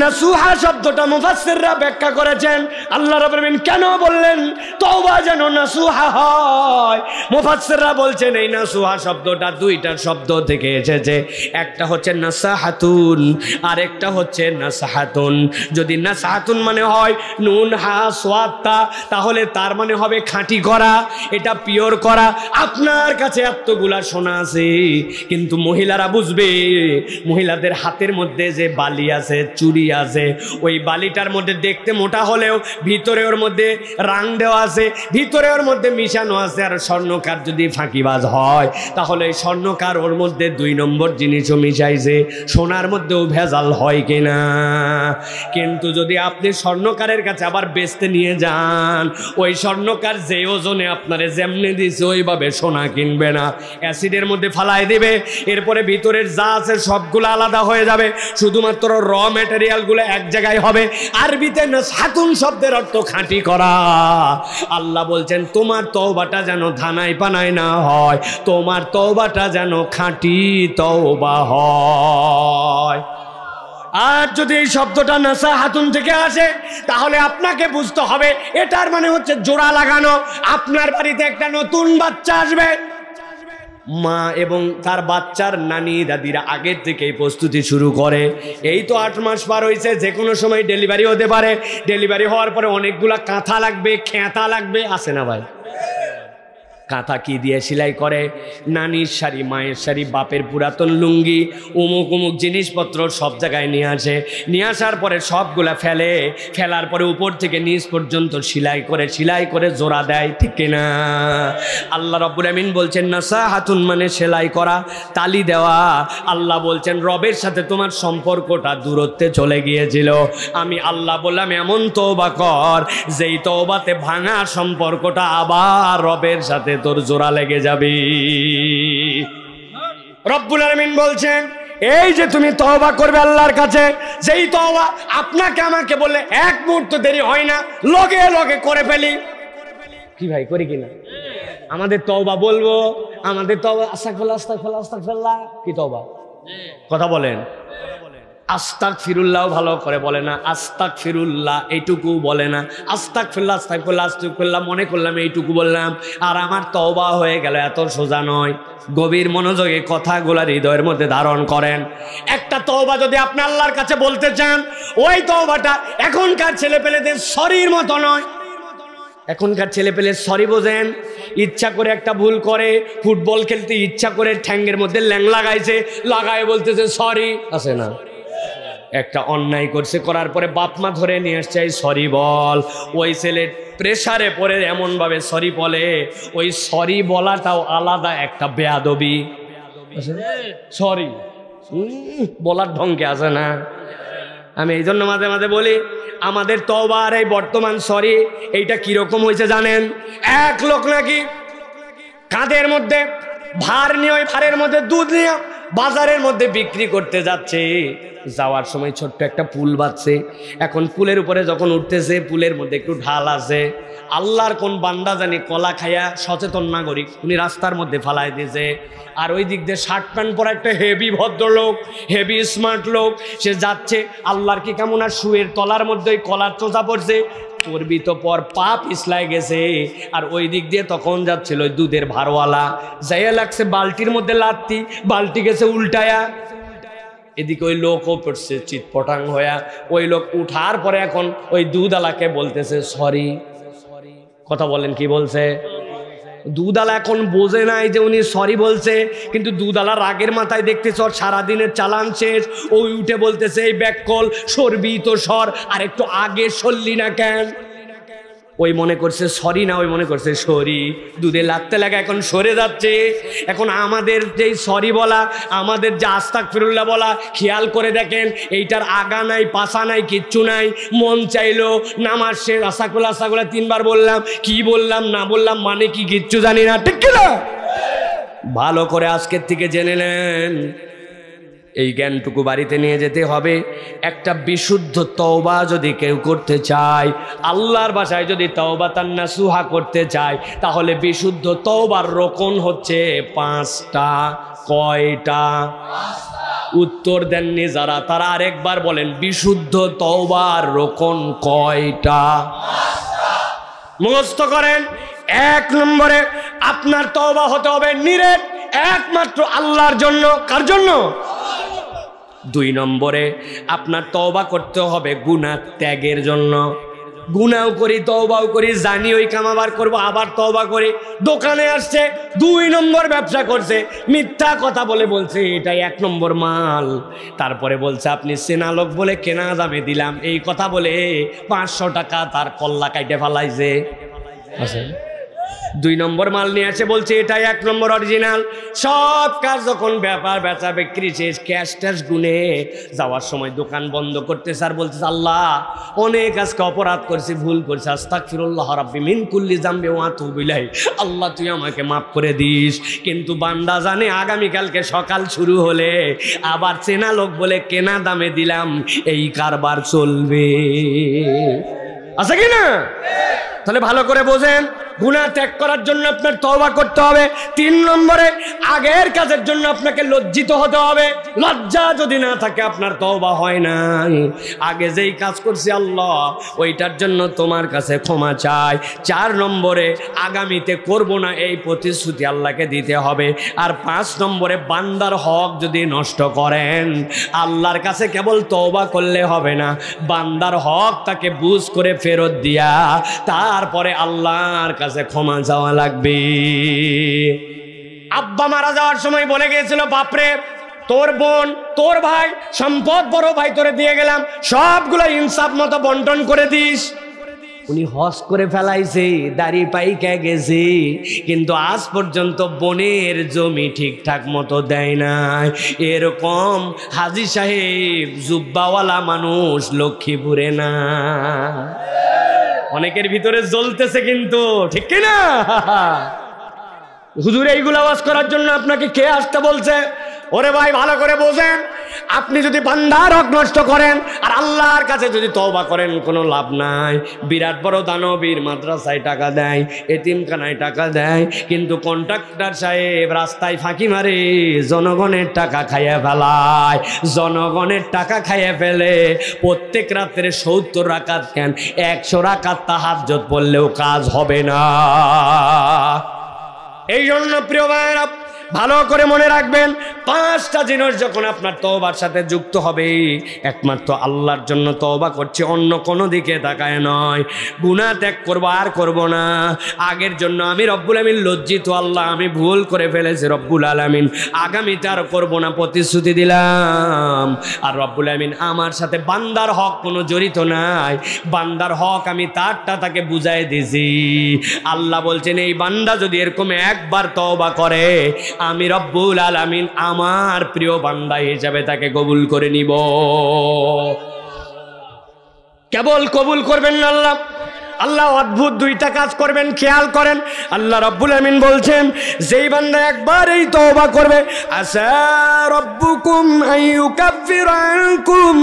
নাসুহা শব্দটা মুফাসসিররা ব্যাখ্যা করেছেন। আল্লাহ রাব্বুল আলামিন কেন বললেন তওবা যেন নাসুহা হয়? মুফাসসিররা বলছেন এই নাসুহা শব্দটা দুইটা শব্দ থেকে এসেছে, একটা হচ্ছে নাসাহাতুন আর একটা হচ্ছে নাসাহাতুন। যদি নাসাহাতুন মানে হয় নুন হা সোয়াত্তা, তাহলে তার মানে হবে খাঁটি করা, এটা পিওর করা। আপনার কাছে এতগুলা সোনা আছে, কিন্তু মহিলারা বুঝবে, মহিলাদের হাতের মধ্যে যে বালি আছে, চুড়ি আছে, ওই বালিটার মধ্যে দেখতে মোটা হলেও ভিতরে ওর মধ্যে রাং দেওয়া আছে, ভিতরে ওর মধ্যে মিশানো আছে। আর স্বর্ণকার যদি ফাঁকিবাজ হয়, তাহলে স্বর্ণকার ওর মধ্যে 2 নম্বর জিনিসও মিশাইছে, সোনার মধ্যেও ভেজাল হয় কিনা। কিন্তু যদি আপনি স্বর্ণকারের কাছে আবার বেচতে নিয়ে যান, ওই স্বর্ণকার যে ওজনে আপনারে যেমনি দিছে ওইভাবে সোনা কিনবে না, অ্যাসিডের মধ্যে ফালাই দেবে, এরপরে ভিতরের যা আছে সবগুলো আলাদা হয়ে যাবে, শুধুমাত্র র ম্যাটেরিয়ালগুলো এক জায়গায় হবে। আরবিতে নাসহাতুন শব্দের অর্থ খাঁটি করা। আল্লাহ বলছেন তোমার তওবাটা যেন ধানাই পানাই না হয়, তোমার তওবাটা যেন খাঁটি তওবা হয়। আর যদি এই শব্দটা নাসাহাতুন থেকে আসে, তাহলে আপনাকে বুঝতে হবে এটার মানে হচ্ছে জোড়া লাগানো। আপনার বাড়িতে একটা নতুন বাচ্চা আসবে, মা এবং তার বাচ্চার নানি দাদিরা আগের থেকেই প্রস্তুতি শুরু করে। এই তো 8 মাস পার হয়েছে, যে কোনো সময় ডেলিভারি হতে পারে। ডেলিভারি হওয়ার পরে অনেকগুলা কাঁথা লাগবে, খেঁতা লাগবে, আছে না ভাই? কাঁথা কি দিয়ে সেলাই করে? নানির শাড়ি, মায়ের শাড়ি, বাপের পুরাতন লুঙ্গি, অমুক অমুক জিনিসপত্র সব জায়গায় নিয়ে আসে। নিয়ে আসার পরে সবগুলা ফেলে, ফেলার পরে উপর থেকে নিচ পর্যন্ত সেলাই করে জোড়া দেয়, ঠিক কিনা? আল্লাহ রাব্বুল আমিন বলছেন নাসাহাতুন মানে সেলাই করা, তালি দেওয়া। আল্লাহ বলছেন রবের সাথে তোমার সম্পর্কটা দূরত্বে চলে গিয়েছিল, আমি আল্লাহ বললাম এমন তওবা কর যেই তওবাতে ভাঙা সম্পর্কটা আবার রবের সাথে তোর জোড়া লেগে যাবে। রব্বুল আলামিন বলছেন এই যে তুমি তওবা করবে আল্লাহর কাছে, যেই তওবা আপনাকে আমাকে বললে 1 মুহূর্ত দেরি হয় না, লগে লগে করে ফেলি। কি ভাই করি কিনা? আমাদের তওবা বলবো, আমাদের তওবা আস্তাগফিরুল্লাহ আস্তাগফিরুল্লাহ আস্তাগফিরুল্লাহ, কি তওবা? কথা বলেন। আস্তাগফিরুল্লাহ ভালো করে বলে না, আস্তাগফিরুল্লাহ এইটুকু বলে না, আস্তাগফিরুল্লাহ আস্তাগফিরুল্লাহ আস্তাগফিরুল্লাহ মনে করলাম এইটুকু বললাম আর আমার তওবা হয়ে গেল। এত সোজা নয়। গভীর মনোযোগে কথাগুলো হৃদয়ের মধ্যে ধারণ করেন। একটা তওবা যদি আপনি আল্লাহর কাছে বলতে চান, ওই তওবাটা এখনকার ছেলেপেলেদের সরির মতো নয়। এখনকার ছেলেপেলে সরি বোঝেন, ইচ্ছা করে একটা ভুল করে, ফুটবল খেলতে ইচ্ছা করে ঠ্যাঙ্গের মধ্যে ল্যাং লাগাইছে, লাগায় বলতেছে সরি, আছে না? একটা অন্যায় করছে, করার পরে বাপ মা ধরে নিয়ে আসছে সরি বল। ওই ছেলে প্রেসারে পড়ে এমনভাবে সরি বলে, ওই সরি বলাটাও আলাদা একটা বেয়াদবি। সরি বলার ঢঙ্গে আছে না? আমি এই জন্য মাঝে মাঝে বলি আমাদের তওবা আর এই বর্তমান সরি এইটা কিরকম হয়েছে জানেন? এক লোক নাকি কাঁধের মধ্যে ভার নিয়ে, ওই ভারের মধ্যে দুধ নিয়ে বাজারের মধ্যে বিক্রি করতে যাচ্ছে, যাওয়ার সময় ছোট্ট একটা পুল বাঁধছে। এখন পুলের উপরে যখন উঠতেছে, পুলের মধ্যে একটু ঢাল আছে। আল্লাহর কোন বান্দা জানি কলা খাইয়া সচেতন নাগরিক, উনি রাস্তার মধ্যে ফালাই দিয়েছে। আর ওই দিক দিয়ে শার্ট প্যান্ট পরা একটা হেভি ভদ্রলোক, হেভি স্মার্ট লোক, সে যাচ্ছে। আল্লাহর কি কেমন আর শুয়ের তলার মধ্যে ওই কলার চোঁচা পড়ছে, চর্বি তো পর পা পিছলাই গেছে। আর ওই দিক দিয়ে তখন যাচ্ছিল ওই দুধের ভারওয়ালা, যাইয়া লাগছে বালতির মধ্যে লাত্তি, বালতি গেছে উল্টায়া। এদিকে ওই লোকও পড়ছে চিৎপটাং হইয়া। ওই লোক উঠার পরে এখন ওই দুধওয়ালাকে বলতেছে সরি। কথা বলেন, কি বলছে? দুধওয়ালা এখন বোঝে নাই যে উনি সরি বলছে, কিন্তু দুধওয়ালা রাগের মাথায় দেখতেছ সারাদিনের চালান শেষ। ওই উঠে বলতেছে এই ব্যাককল সরবি তো সর, আর একটু আগে সরলি না কেন? ওই মনে করছে সরি না, ওই মনে করছে সরি। দুধে লাগতে লাগে এখন সরে যাচ্ছে। এখন আমাদের যেই সরি বলা, আমাদের যে আস্তাগফিরুল্লাহ বলা, খেয়াল করে দেখেন এইটার আগা নাই পাছা নাই, কিচ্ছু নাই। মন চাইলো নামাজ শেষ আস্তাগফিরুল্লাহ আস্তাগফিরুল্লাহ 3 বার বললাম, কি বললাম না বললাম মানে কি কিচ্ছু জানি না, ঠিক কি না? ভালো করে আজকের থেকে জেনে নেন, এই জ্ঞানটুকু বাড়িতে নিয়ে যেতে হবে। একটা বিশুদ্ধ তওবা যদি কেউ করতে চায়, আল্লাহর ভাষায় যদি তওবাতান নাসুহা করতে চায়, তাহলে বিশুদ্ধ তওবার রকন হচ্ছে 5টা। কয়টা? উত্তর দেননি যারা, তারা আরেকবার বলেন, বিশুদ্ধ তওবার রকন কয়টা? মুখস্থ করেন। 1 নম্বরে আপনার তওবা হতে হবে নিরেট একমাত্র আল্লাহর জন্য। কার জন্য? 2 নম্বরে আপনার তওবা করতে হবে গুনাহ ত্যাগের জন্য। গুনাও করি, তওবাও করি, জানি ওই কাম আবার করবো, আবার তওবা করি। দোকানে আসছে 2 নম্বর ব্যবসা করছে, মিথ্যা কথা বলছে এটা 1 নম্বর মাল। তারপরে বলছে আপনি চেনা লোক বলে কেনা দামে দিলাম, এই কথা বলে 500 টাকা তার কল্লা কাইটে ফেলাইছে। 2 নম্বর মাল নিয়ে আসে, বলছে এটাই 1 নম্বর অরিজিনাল। সব কাজ যখন ব্যাপার বেচা বিক্রি শেষ, ক্যাশ ট্যাশ গুনে যাওয়ার সময় দোকান বন্ধ করতে স্যার বলছে আল্লাহ অনেক আজকে অপরাধ করছি, ভুল করছি, আস্তাগফিরুল্লাহ রাব্বি মিন কুল্লি যামবি ওয়া আতুবু ইলাইহি, আল্লাহ তুই আমাকে মাফ করে দিস। কিন্তু বান্দা জানে আগামীকালকে সকাল শুরু হলে আবার চেনা লোক বলে কেনা দামে দিলাম, এই কারবার চলবে। আছে কি না? তাহলে ভালো করে বোঝেন, গুনাহ ত্যাগ করার জন্য আপনার তওবা করতে হবে। 3 নম্বরে আগের কাজের জন্য আপনাকে লজ্জিত হতে হবে। লজ্জা যদি না থাকে আপনার তওবা হয় না। আগে যেই কাজ করছি আল্লাহ ওইটার জন্য তোমার কাছে ক্ষমা চাই। 4 নম্বরে আগামীতে করব না এই প্রতিশ্রুতি আল্লাহকে দিতে হবে। আর 5 নম্বরে বান্দার হক যদি নষ্ট করেন, আল্লাহর কাছে কেবল তওবা করলে হবে না, বান্দার হক তাকে বুঝ করে ফেরত দিয়া তারপরে আল্লাহর কাছে ক্ষমা চাওয়া লাগবে। আব্বা মারা যাওয়ার সময় বলে গিয়েছিল, বাপরে তোর বোন তোর ভাই সম্পদ বড় ভাই তোরে দিয়ে গেলাম, সবগুলো ইনসাফ মতো বন্টন করে দিস। উনি হজ করে ফেলাইছে, দাড়ি পাইকা গেছে, কিন্তু আজ পর্যন্ত বোনের জমি ঠিকঠাক মতো দেয় নাই। এরকম হাজী সাহেব জুব্বাওয়ালা মানুষ লক্ষ্মীপুরে না। অনেকের ভিতরে জ্বলতেছে কিন্তু, ঠিক কিনা? হুজুর এইগুলো আওয়াজ করার জন্য আপনাকে কে আসতে বলছে? ওরে ভাই ভালো করে বোঝেন, আপনি যদি বান্দার হক নষ্ট করেন আর আল্লাহর কাছে যদি তওবা করেন কোনো লাভ নাই। বিরাট বড় দানবীর মাদ্রাসায় টাকা দেয়, এতিমখানায় টাকা দেয়, কিন্তু কন্ট্রাক্টর সাহেব রাস্তায় ফাঁকি মারে, জনগণের টাকা খাইয়ে ফেলায়। জনগণের টাকা খাইয়ে ফেলে প্রত্যেক রাত্রে 70 রাকাত কেন 100 রাকাত তাহাজ্জুদ পড়লেও কাজ হবে না। এই জন্য প্রিয় ভাইরা ভালো করে মনে রাখবেন, 5টা জিনিস যখন আপনার তওবার সাথে যুক্ত হবে, একমাত্র আল্লাহর জন্য তওবা করছে, অন্য কোনো দিকে তাকায় নয়। গুনাহ ত্যাগ করবো আর করব না, আগের জন্য আমি রব্বুল আলামিন লজ্জিত, আল্লাহ আমি ভুল করে ফেলেছি রব্বুল আলামিন, আগামীতে আর করবো না প্রতিশ্রুতি দিলাম। আর রব্বুল আলামিন আমার সাথে বান্দার হক কোনো জড়িত নাই, বান্দার হক আমি তারটা তাকে বুঝাই দিয়েছি। আল্লাহ বলছেন এই বান্দা যদি এরকম একবার তওবা করে, আমি রব্বুল আলামিন আমার প্রিয় বান্দা হিসাবে তাকে কবুল করে নিব। কেবল কবুল করবেন না আল্লাহ, আল্লাহ অদ্ভুত দুইটা কাজ করবেন, খেয়াল করেন। আল্লাহ রাব্বুল আমিন বলছেন যেই বান্দা একবার এই তওবা করবে, আসা রাব্বুকুম আইয়ুকাফিরা আনকুম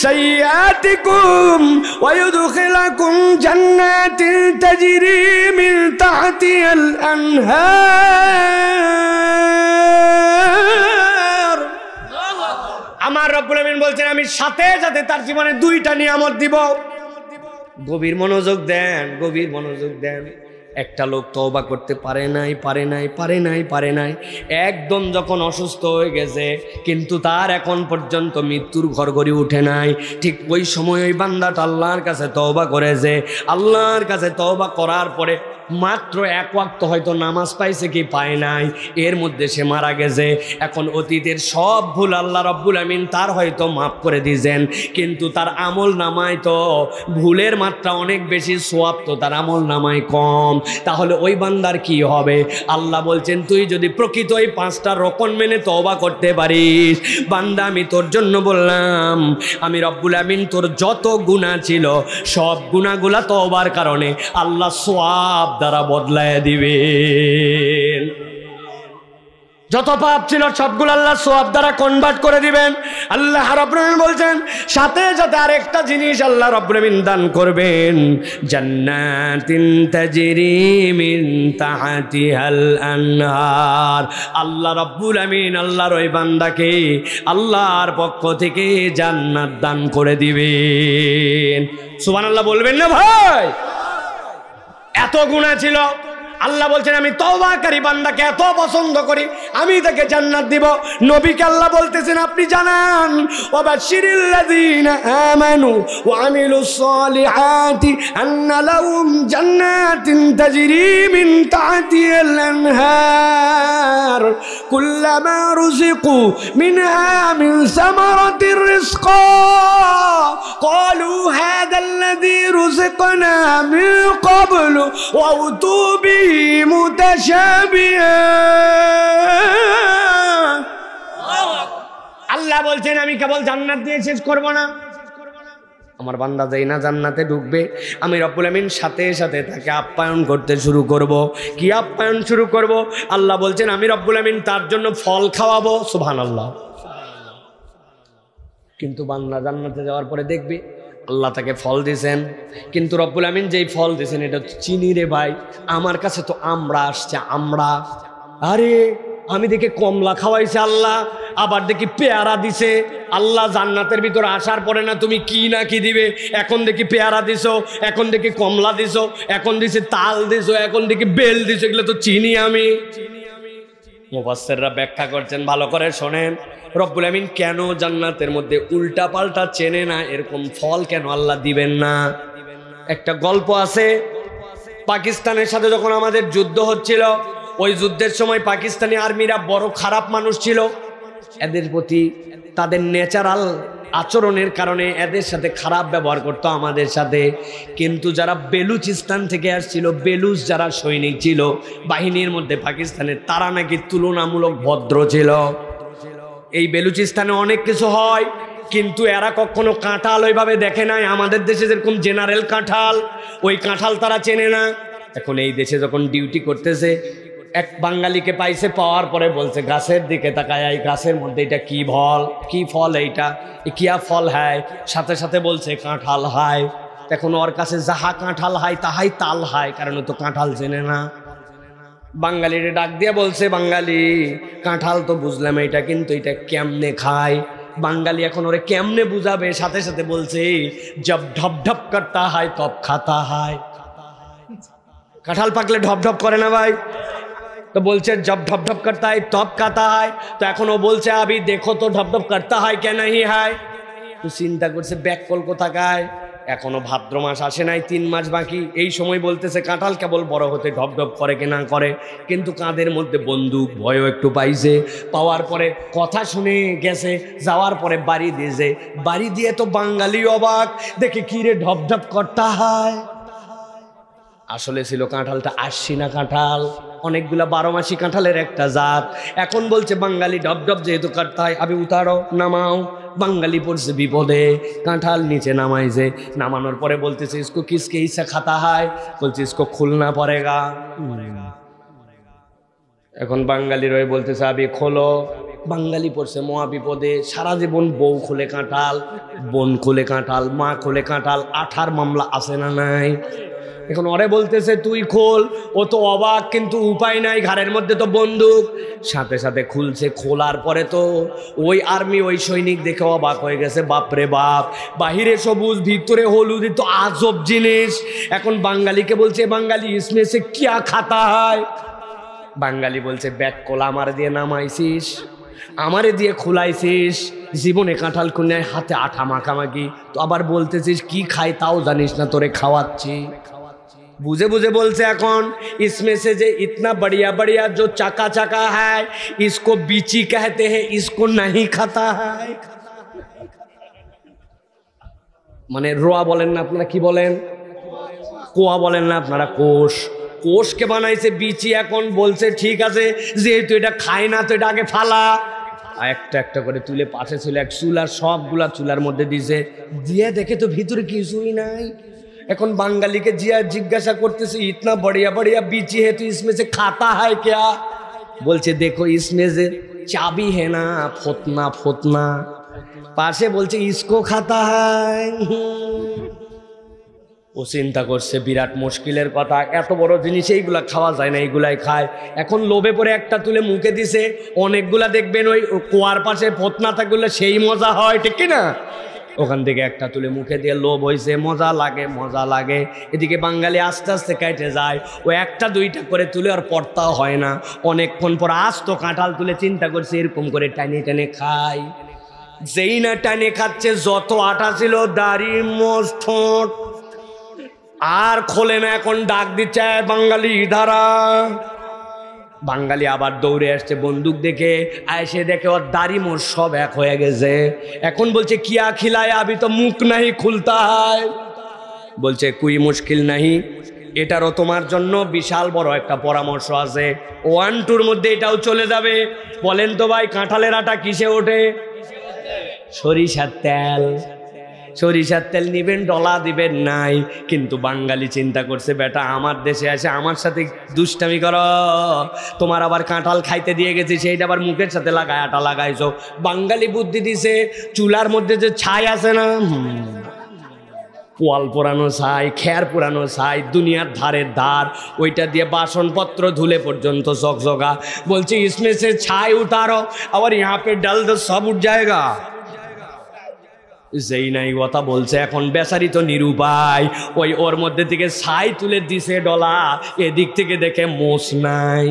সাইয়্যাতিকুম ওয়া ইউদখিলাকুম জান্নাতিন তাজরি মিন তাহতিহাল আনহার। আমার রব্বুল আমিন বলছেন আমি সাথে সাথে তার জীবনে দুইটা নিয়ামত দিব। গভীর মনোযোগ দেন, গভীর মনোযোগ দেন। একটা লোক তওবা করতে পারে নাই, একদম যখন অসুস্থ হয়ে গেছে, কিন্তু তার এখন পর্যন্ত মৃত্যুর ঘরঘরি উঠে নাই। ঠিক ওই সময় ওই বান্দাটা আল্লাহর কাছে তওবা করেছে। আল্লাহর কাছে তওবা করার পরে মাত্র এক ওয়াক্ত হয়তো নামাজ পাইছে কি পায় নাই, এর মধ্যে সে মারা গেছে। এখন অতীতের সব ভুল আল্লাহ রাব্বুল আমিন তার হয়তো মাফ করে দিয়েছেন, কিন্তু তার আমল নামায় তো ভুলের মাত্রা অনেক বেশি, সওয়াব তো তার আমল নামায় কম। তাহলে ওই বান্দার কি হবে? আল্লাহ বলছেন তুই যদি প্রকৃত ওই 5টা রকম মেনে তওবা করতে পারিস, বান্দা আমি তোর জন্য বললাম, আমি রব্বুল আমিন তোর যত গুনাহ ছিল সব গুনাহগুলা তওবার কারণে আল্লাহ সওয়াব দ্বারা বদলায় দিবেন। যত পাপ ছিল সবগুলো আল্লাহ সওয়াব দ্বারা কনভার্ট করে দিবেন। আল্লাহ রাব্বুল আমিন বলছেন সাথে সাথে আরেকটা জিনিস আল্লাহ রাব্বুল আমিন দান করবেন, জান্নাতিন তাজরি মিন তাহতিহাল আনহার। আল্লাহ রাব্বুল আমিন আল্লাহর ওই বান্দাকে আল্লাহর পক্ষ থেকে জান্নাত দান করে দিবেন। সুবহানাল্লাহ বলবেন না ভাই? এত গুনাহ ছিল, আল্লাহ বলছেন আমি তওবাকারী বান্দাকে এত পছন্দ করি, আমি তাকে জান্নাত দিব। নবীকে আল্লাহ বলতেছেন আপনি জানান, ওয়াবাশশিরিল লাযীনা আমানু ওয়া আমিলুস সালিহাতি আন্না লাহুম জান্নাতিন তাজরি মিন তাহতিহাল আনহার কুল্লামা রুযিকু মিনহা মিন সামারাতির রিজকা ক্বালু হাযাল্লাযী রুযিকনা মিন ক্বাবলু ওয়া উতুবি আল্লাহ বলছেন আমি কেবল জান্নাত দিয়ে শেষ করব না, আমার বান্দা যেই না জান্নাতে ঢুকবে আমি রব্বুল আমিন সাথে সাথে তাকে আপ্যায়ন করতে শুরু করব। কি আপ্যায়ন শুরু করব? আল্লাহ বলছেন আমি রব্বুল আমিন তার জন্য ফল খাওয়াবো। সুবহানাল্লাহ। কিন্তু বান্দা জান্নাতে যাওয়ার পরে দেখবে আল্লাহ তাকে ফল দিয়েছেন, কিন্তু রব্বুল আমিন যেই ফল দিয়েছেন এটা চিনি রে ভাই, আমার কাছে তো আমরা আসছে, আমরা আরে আমি দেখি কমলা খাওয়াইছে আল্লাহ, আবার দেখি পেয়ারা দিছে আল্লাহ। জান্নাতের ভিতরে আসার পরে না তুমি কি না কি দিবে, এখন দেখি পেয়ারা দিছো, এখন দেখি কমলা দিছো, এখন দিছে তাল দিছো, এখন দেখি বেল দিছো, এগুলো তো চিনি আমি। মুফাসসিররা ব্যাখ্যা করছেন, ভালো করে শোনেন, রব্বুল আমিন কেন জান্নাতের মধ্যে উল্টা পাল্টা চেনে না এরকম ফল কেন আল্লাহ দিবেন না? একটা গল্প আছে, পাকিস্তানের সাথে যখন আমাদের যুদ্ধ হচ্ছিল, ওই যুদ্ধের সময় পাকিস্তানি আর্মিরা বড় খারাপ মানুষ ছিল, এদের প্রতি তাদের ন্যাচারাল আচরণের কারণে এদের সাথে খারাপ ব্যবহার করতো আমাদের সাথে। কিন্তু যারা বেলুচিস্তান থেকে আসছিল, বেলুচ যারা সৈনিক ছিল বাহিনীর মধ্যে পাকিস্তানের, তারা নাকি তুলনামূলক ভদ্র ছিল। এই বেলুচিস্তানে অনেক কিছু হয়, কিন্তু এরা কখনো কাঁঠাল ওইভাবে দেখে নাই। আমাদের দেশে যেরকম জেনারেল কাঁঠাল, ওই কাঁঠাল তারা চেনে না। এখন এই দেশে যখন ডিউটি করতেছে, এক বাঙালিকে পাইছে, পাওয়ার পরে বলছে গাছের দিকে তাকায়, এই গাছের মধ্যে এটা কি ফল, কি ফল, এইটা কিয়া ফল হয়, সাথে সাথে বলছে কাঁঠাল হয়। এখন ওর কাছে যাহা কাঁঠাল হয় তাহাই তাল হয়, কারণ তো কাঁঠাল চেনে না। বাঙালির ডাক দিয়ে বলছে, বাঙালি কাঁঠাল তো বুঝলাম এটা, কিন্তু এটা কেমনে খায়? বাঙালি এখন ওরে কেমনে বুঝাবে? সাথে সাথে বলছে জব ঢপ ঢপ করতা হয় তব খাতা হয়। কাঁঠাল পাকলে ঢপ ঢপ করে না ভাই? তো বলছে জব ঢপ ঢপ করতা হয় তব খাতা হয়। তো এখন ও বলছে আবি দেখো তো ঢপ ঢপ করতা হয় কে নাহি হয়। তো চিন্তা করছে ব্যাককল কোথাকায়, এখনো ভাদ্র মাস আসে নাই, 3 মাস বাকি। এই সময় বলতেছে কাঁঠাল কেবল বড় হতে ঢপ ঢপ করে কি না করে, কিন্তু কাঁধের মধ্যে বন্দুক, ভয়ও একটু পাইছে। পাওয়ার পরে কথা শুনে গেছে, যাওয়ার পরে বাড়ি দিয়েছে। বাড়ি দিয়ে তো বাঙালি অবাক, দেখে কি রে ঢপ ঢপ করতা হয়। আসলে ছিল কাঁঠালটা আশিনা কাঁঠাল। অনেকগুলা 12 মাসি কাঁঠালের একটা জাত। এখন বলছে বাঙালি ডব ডব যেহেতু কাটতে হয়, আবি উতারো নামাও। বাঙালি পড়ছে বিপদে, কাঁঠাল নিচে নামাইছে, নামানোর পরে বলতেছে ইসকো কিসকে ইচ্ছা খাতা হয়, বলছে ইসকো খুলনা পড়েগা। এখন বাঙালির ওই বলতেছে আবি খোলো। বাঙালি পড়ছে মহা বিপদে, সারা জীবন বউ খুলে কাঁঠাল, বোন খুলে কাঁঠাল, মা খুলে কাঁঠাল, 18 মামলা আছে না নাই। এখন ওরে বলতেছে তুই খোল, ও তো অবাক কিন্তু উপায় নাই, ঘাড়ের মধ্যে তো বন্দুক। সাথে সাথে খুলছে, খোলার পরে তো ওই আর্মি ওই সৈনিক দেখে অবাক হয়ে গেছে, বাপরে বাপ, বাহিরে সবুজ ভিতরে হলুদ, তো আজব জিনিস। এখন বাঙালিকে বলছে বাঙালি ইসমে সে কিয়া খাতা হয়। বাঙালি বলছে ব্যাগ কোলা আমার দিয়ে নামাইছিস, আমারে দিয়ে খুলাইছিস, জীবনে কাঁঠাল খুলনায় হাতে আঠা মাখামাখি, তো আবার বলতেছিস কি খাই তাও জানিস না, তোরে খাওয়াচ্ছি। বুঝে বুঝে বলছে এখন इसमें से जे इतना बढ़िया बढ़िया जो चाका चाका है इसको बीची कहते हैं, इसको नहीं खाता है। মানে রোয়া বলেন না আপনারা, কি বলেন? কোয়া বলেন না আপনারা, কোষ। কোষকে বানাইছে বিচি। এখন বলছে ঠিক আছে যেহেতু এটা খায় না তো এটা আগে ফালা। একটা একটা করে তুলে পাশে ছিল এক চুলার, সবগুলা চুলার মধ্যে দিছে, দিয়ে দেখে তো ভিতরে কিছুই নাই। এখন বাঙালিকে জিয়া জিজ্ঞাসা করতেছে ইতনা বড়িয়া বড়িয়া বিচি হে তো इसमें से खाता है क्या? বলছে দেখো इसमें से চাবি है ना, ফতনা ফতনা। পাশে বলছে इसको खाता है। ও চিন্তা করছে বিরাট মুশকিলের কথা, এত বড় জিনিস এইগুলা খাওয়া যায় না, এইগুলাই খায়। এখন লোভে পরে একটা তুলে মুখে দিছে, অনেকগুলা দেখবেন ওই কুয়ার পাশে ফতনা থাকলে সেই মজা হয়, ঠিক কিনা? ওখান থেকে একটা তুলে মুখে দিয়ে লোভ হয়েছে, মজা লাগে মজা লাগে। এদিকে বাঙালি আস্তে আস্তে কেটে যায়, ও একটা দুইটা করে তুলে আর পড়তাও হয় না। অনেকক্ষণ পর আস্ত কাঁঠাল তুলে চিন্তা করছে এরকম করে টানে টানে খাই। যেই না টানে খাচ্ছে, যত আটা ছিল দাড়ি মোষ ঠোঁট আর খোলে না। এখন ডাক দিচ্ছে বাঙালি ধারা। বাঙালি আবার দৌড়ে আসছে বন্দুক দেখে, এসে দেখে ওর দাড়ি মোষ সব এক হয়ে গেছে। এখন বলছে কিয়া খিলায় আবি তো মুখ নাহি খুলতা হয়। বলছে কুই মুশকিল নাহি, এটারও তোমার জন্য বিশাল বড় একটা পরামর্শ আছে, 1-2 মধ্যে এটাও চলে যাবে। বলেন তো ভাই কাঁঠালের আটা কিসে ওঠে? সরিষার তেল। সরিষার তেল নিবেন, ডলা দিবেন নাই। কিন্তু বাঙালি চিন্তা করছে বেটা আমার দেশে আসে আমার সাথে দুষ্টামি করো, তোমার আবার কাঁঠাল খাইতে দিয়ে গেছি সেইটা আবার মুখের সাথে লাগায় আটা লাগাইছো। বাঙালি বুদ্ধি দিছে চুলার মধ্যে যে ছাই আছে না, পোয়াল পোড়ানো ছাই, খের পোড়ানো ছাই, দুনিয়ার ধারের ধার, ওইটা দিয়ে বাসনপত্র ধুলে পর্যন্ত ঝকঝকা। বলছে इसमें से ছাই उतारो और यहाँ पे डाल दो सब उठ जाएगा। যেই নাই কথা বলছে, এখন বেচারি তো নিরুপায়, ওই ওর মধ্যে থেকে ছাই তুলে দিছে ডলা, এদিক থেকে দেখে মোষ নাই।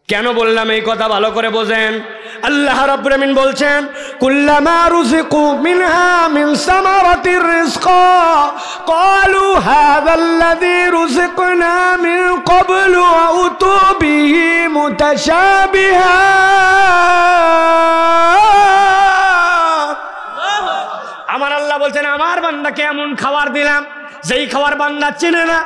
কেন বললাম এই কথা ভালো করে বোঝেন। আল্লাহ রাব্বুল আমিন বলছেন কুল্লামা রুজিকু মিনহা মিন সামারাতির রিজকা ক্বালু হাযাল্লাযী রুজিকনা মিন ক্বাবলু ওয়া উতু বিহি মুতাশাবিহা। আমার আল্লাহ বলছেন আমার বান্দাকে এমন খাবার দিলাম যেই খাবার বান্দা চিনে না,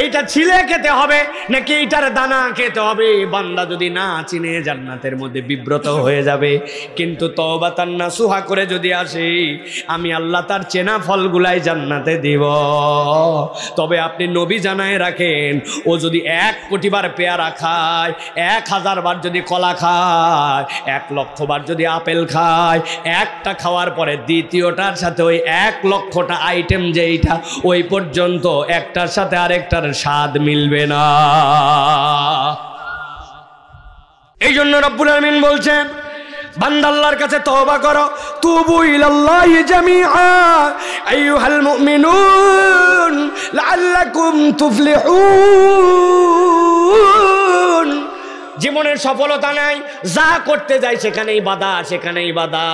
এইটা ছিলে খেতে হবে নাকি এইটার দানা খেতে হবে। বান্দা যদি না চিনে জান্নাতের মধ্যে বিব্রত হয়ে যাবে। কিন্তু তওবাতান নাসুহা করে যদি আসে, আমি আল্লাহ তার চেনা ফলগুলাই জান্নাতে দিব। তবে আপনি নবী জানায় রাখেন, ও যদি 1 কোটি বার পেয়ারা খায়, 1000 বার যদি কলা খায়, 1 লক্ষ বার যদি আপেল খায়, একটা খাওয়ার পরে দ্বিতীয়টার সাথে ওই 1 লক্ষটা আইটেম যেইটা, ওই পর্যন্ত একটার সাথে আরেকটার স্বাদ মিলবে না। এই জন্য রব্বুল আমিন বলছেন বান্দা আল্লাহর কাছে তওবা করো, তুবু ইলাল্লাহি জামিআ আইয়ুহাল মুমিনুন লাআল্লাকুম তুফলিহুন। জীবনের সফলতা নাই, যা করতে যাই সেখানেই বাধা, সেখানেই বাধা।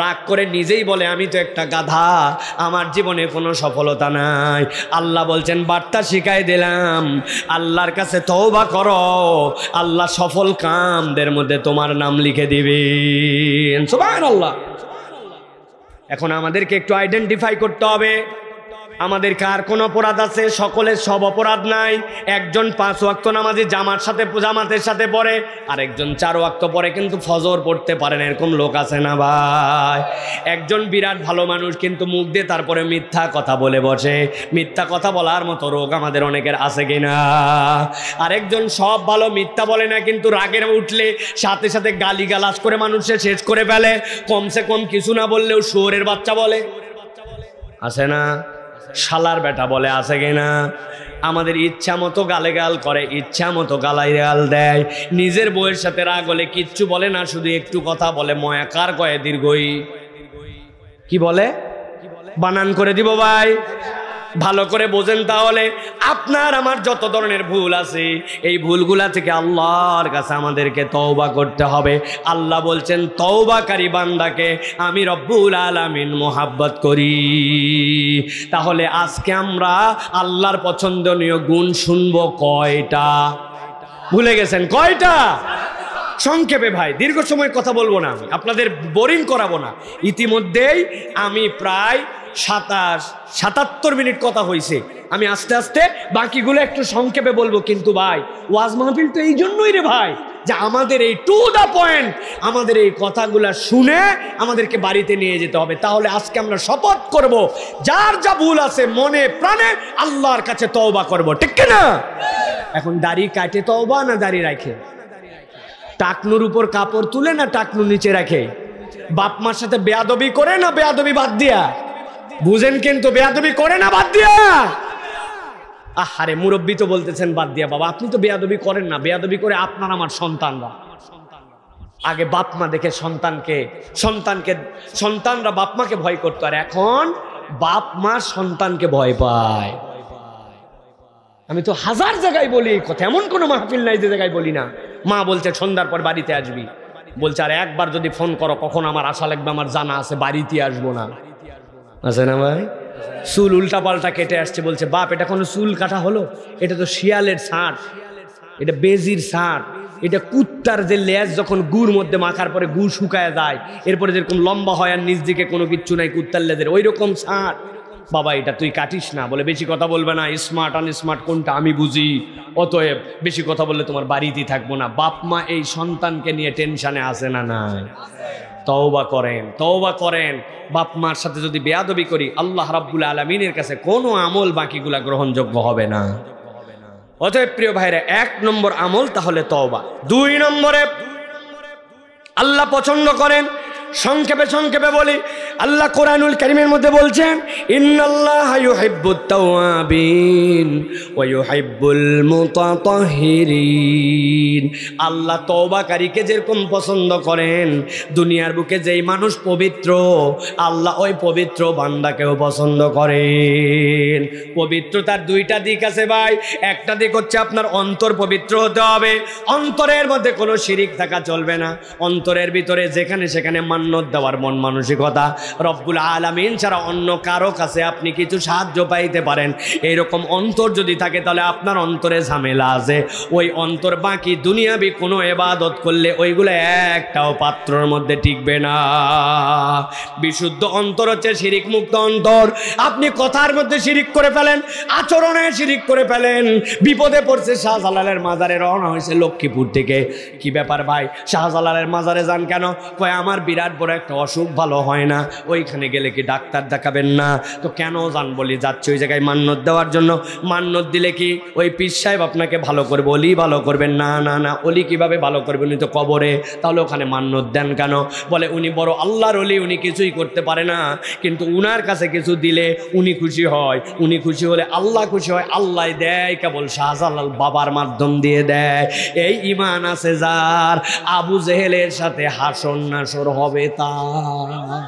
রাগ করে নিজেই বলে আমি তো একটা গাধা, আমার জীবনে কোনো সফলতা নাই। আল্লাহ বলছেন বার্তা শিখাই দিলাম, আল্লাহর কাছে তওবা করো, আল্লাহ সফল কামদের মধ্যে তোমার নাম লিখে দিবেন। সুবহানাল্লাহ। এখন আমাদেরকে একটু আইডেন্টিফাই করতে হবে আমাদের কার কোন অপরাধ আছে? সকলের সব অপরাধ নাই। একজন 5 ওয়াক্ত নামাজি জামাতের সাথে পড়ে, আরেকজন 4 ওয়াক্ত পড়ে কিন্তু ফজর পড়তে পারেন, এরকম লোক আছে না ভাই? একজন বিরাট ভালো মানুষ কিন্তু মুখ দিয়ে তারপরে মিথ্যা কথা বলে বসে। মিথ্যা কথা বলার মতো রোগ আমাদের অনেকের আছে কিনা? আরেকজন সব ভালো, মিথ্যা বলে না কিন্তু রাগের উঠলে সাথে সাথে গালিগালাজ করে মানুষের শেষ করে ফেলে। কমসে কম কিছু না বললেও শুয়োরের বাচ্চা বলে, আছে না? শালার বেটা বলে, আছে কিনা? আমাদের ইচ্ছা মতো গালেগাল করে, ইচ্ছা মতো গালাইগাল দেয়। নিজের বউয়ের সাথে রাগ হলে কিচ্ছু বলে না, শুধু একটু কথা বলে, ময়াকার কয়ে দীর্ঘই। কি বলে? বানান করে দিব ভাই, ভালো করে বোঝেন। তাহলে আপনার আমার যত ধরনের ভুল আছে, এই ভুলগুলা থেকে আল্লাহর কাছে আমাদেরকে তওবা করতে হবে। আল্লাহ বলছেন, তওবাকারী বান্দাকে আমি রব্বুল আলামিন মোহাব্বত করি। তাহলে আজকে আমরা আল্লাহর পছন্দনীয় গুণ শুনবো কয়টা? ভুলে গেছেন কয়টা? সংক্ষেপে ভাই, দীর্ঘ সময় কথা বলবো না, আমি আপনাদের বোরিং করাবো না। ইতিমধ্যেই আমি প্রায় 77 মিনিট কথা হয়েছে। আমি আস্তে আস্তে বাকিগুলো একটু সংক্ষেপে বলবো। কিন্তু ভাই, ওয়াজ মাহফিল তো এই জন্যই রে ভাই, যে আমাদের এই টু দা পয়েন্ট, আমাদের এই কথাগুলো শুনে আমাদেরকে বাড়িতে নিয়ে যেতে হবে। তাহলে আজকে আমরা শপথ করব, যার যা ভুল আছে মনে প্রাণে আল্লাহর কাছে তওবা করব, ঠিক কিনা? এখন দাড়ি কাটে তওবা না দাড়ি রাখে? টাকনুর উপর কাপড় তুলে না টাকনু নিচে রাখে? বাপ মার সাথে বেয়াদবি করে না বেয়াদবি বাদ দিয়া? বুঝেন কিন্তু, বেয়াদবি করে না বাদ দিয়া? আহারে মুরব্বী তো বলতেছেন বাদ দিয়া। বাবা, আপনি তো বেয়াদবি করেন না, বেয়াদবি করে আপনার আমার সন্তানরা। আগে বাপ মা দেখে সন্তানরা বাপ মাকে ভয় করতো, আর এখন বাপ মা সন্তানকে ভয় পায়। আমি তো হাজার জায়গায় বলি এই কথা, এমন কোনো মাহফিল নাই যে জায়গায় বলি না। মা বলছে সন্ধ্যার পর বাড়িতে আসবি, বলছে আর একবার যদি ফোন করো কখন আমার আশা লাগবে আমার জানা আছে, বাড়িতে আসবো না। আছে না ভাই? চুল উল্টা পাল্টা কেটে আসছে, বলছে বাপ এটা কোনো চুল কাটা হলো? এটা তো শিয়ালের ছাট, এটা বেজির ছাট, এটা কুত্তার যে লেজ যখন গুড় মধ্যে মাখার পরে গুড় শুকায় যায়, এরপরে যেরকম লম্বা হয় আর নিচ দিকে কোনো কিচ্ছু নাই কুত্তার লেজের, ওই রকম ছাট। বাবা এটা তুই কাটিস না। বলে বেশি কথা বলবে না, স্মার্ট আনস্মার্ট কোনটা আমি বুঝি, অতএব বেশি কথা বললে তোমার বাড়িতেই থাকবো না। বাপ মা এই সন্তানকে নিয়ে টেনশনে আসে না? নাই। তওবা করেন। বাপ মার সাথে যদি বেয়াদবি করি, আল্লাহ রাব্বুল আলামিনের কাছে কোনো আমল বাকিগুলা গ্রহণযোগ্য হবে না। অতএব প্রিয় ভাইরা, 1 নম্বর আমল তাহলে তওবা। 2 নম্বরে আল্লাহ পছন্দ করেন, সংক্ষেপে বলি, আল্লাহ কোরআনুল কারীমের মধ্যে বলছেন, ইন্নাল্লাহা ইউহিব্বুত তাওয়াবিন ওয়া ইউহিব্বুল মুতাতাহহিরিন। আল্লাহ তওবাকারীকে যেরকম পছন্দ করেন, দুনিয়ার বুকে যেই মানুষ পবিত্র, আল্লাহ ওই পবিত্র বান্দাকেও পছন্দ করেন। পবিত্রতার 2টা দিক আছে ভাই। একটা দিক হচ্ছে আপনার অন্তর পবিত্র হতে হবে, অন্তরের মধ্যে কোনো শিরিক থাকা চলবে না। অন্তরের ভিতরে যেখানে সেখানে মান্যত দেওয়ার মন মানসিকতা, রব্বুল আলামিন ছাড়া অন্য কারো কাছে আপনি কিছু সাহায্য পাইতে পারেন, এইরকম অন্তর যদি থাকে তাহলে আপনার অন্তরে ঝামেলা আছে। ওই অন্তর বাকি দুনিয়াবি কোনো ইবাদত করলে ওইগুলো একটাও পাত্রের মধ্যে টিকবে না। বিশুদ্ধ অন্তর হচ্ছে শিরিক মুক্ত অন্তর। আপনি কথার মধ্যে শিরিক করে ফেলেন, আচরণে শিরিক করে ফেলেন, বিপদে পড়ছে। শাহজালালের মাজারে রওনা হয়েছে লক্ষ্মীপুর থেকে। কি ব্যাপার ভাই, শাহজালালের মাজারে যান কেন? কয় আমার বিরাট বড় একটা অসুখ, ভালো হয় না, ওইখানে গেলে কি ডাক্তার দেখাবেন না? তো কেন যান? বলি যাচ্ছে ওই জায়গায় মান্যত দেওয়ার জন্য। মান্যত দিলে কি ওই পীর সাহেব আপনাকে ভালো করবে? অলি ভালো করবেন না? না না, অলি কিভাবে ভালো করবেন? উনি তো কবরে। তাহলে ওখানে মান্যত দেন কেন? বলে উনি বড় আল্লাহর অলি, উনি কিছুই করতে পারে না, কিন্তু উনার কাছে কিছু দিলে উনি খুশি হয়, উনি খুশি হলে আল্লাহ খুশি হয়, আল্লাহ দেয়, কেবল শাহজালাল বাবার মাধ্যম দিয়ে দেয়। এই ঈমান আছে যার, আবু জেহেলের সাথে হাসর নাসর হবে তার।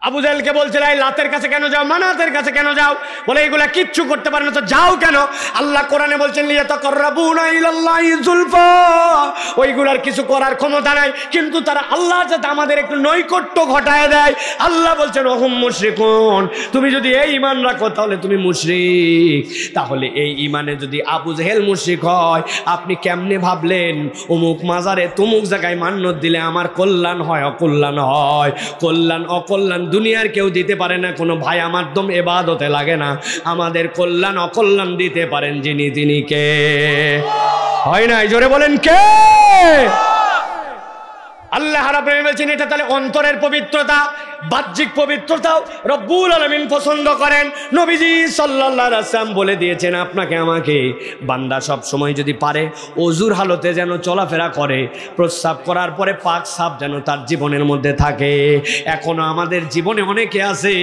আবু জাহেলকে বলছিল এই লাতের কাছে কেন যাও, মানাতের কাছে কেন যাও? বলে এগুলা কিচ্ছু করতে পারে না, তো যাও কেন? আল্লাহ কোরআনে বলছেন লিয়াতাকাররাবুনা ইলাল্লাহি যুলফা, ওইগুলার কিছু করার ক্ষমতা নাই, কিন্তু তারা আল্লাহর সাথে আমাদের একটু নৈকট্য ঘটায় দেয়। আল্লাহ বলছেন ওহুম মুশরিকুন, তুমি যদি এই ঈমান রাখো তাহলে তুমি মুশরিক। তাহলে এই ঈমানে যদি আবু জেহেল মুশরিক হয়, আপনি কেমনে ভাবলেন অমুক মাজারে তমুক জায়গায় মান্যত দিলে আমার কল্যাণ হয় অকল্যাণ হয়? কল্যাণ অকল্যাণ দুনিয়ার কেউ দিতে পারে না, কোনো ভায়া মাধ্যম ইবাদতে লাগে না। আমাদের কল্যাণ অকল্যাণ দিতে পারেন যিনি, তিনি কে? হয় না? জোরে বলেন কে? আল্লাহ রাব্বুল আলামিন বলছেন এটা তাহলে অন্তরের পবিত্রতা, বাহ্যিক পবিত্রতাও রব্বুল আলামিন পছন্দ করেন। নবীজি সাল্লাল্লাহু আলাইহি ওয়াসাল্লাম বলে দিয়েছেন আপনাকে আমাকে, বান্দা সব সময় যদি পারে ওযুর হালতে যেন চলাফেরা করে, প্রস্রাব করার পরে পাক সাপ যেন তার জীবনের মধ্যে থাকে। এখনো আমাদের জীবনে অনেকে আছে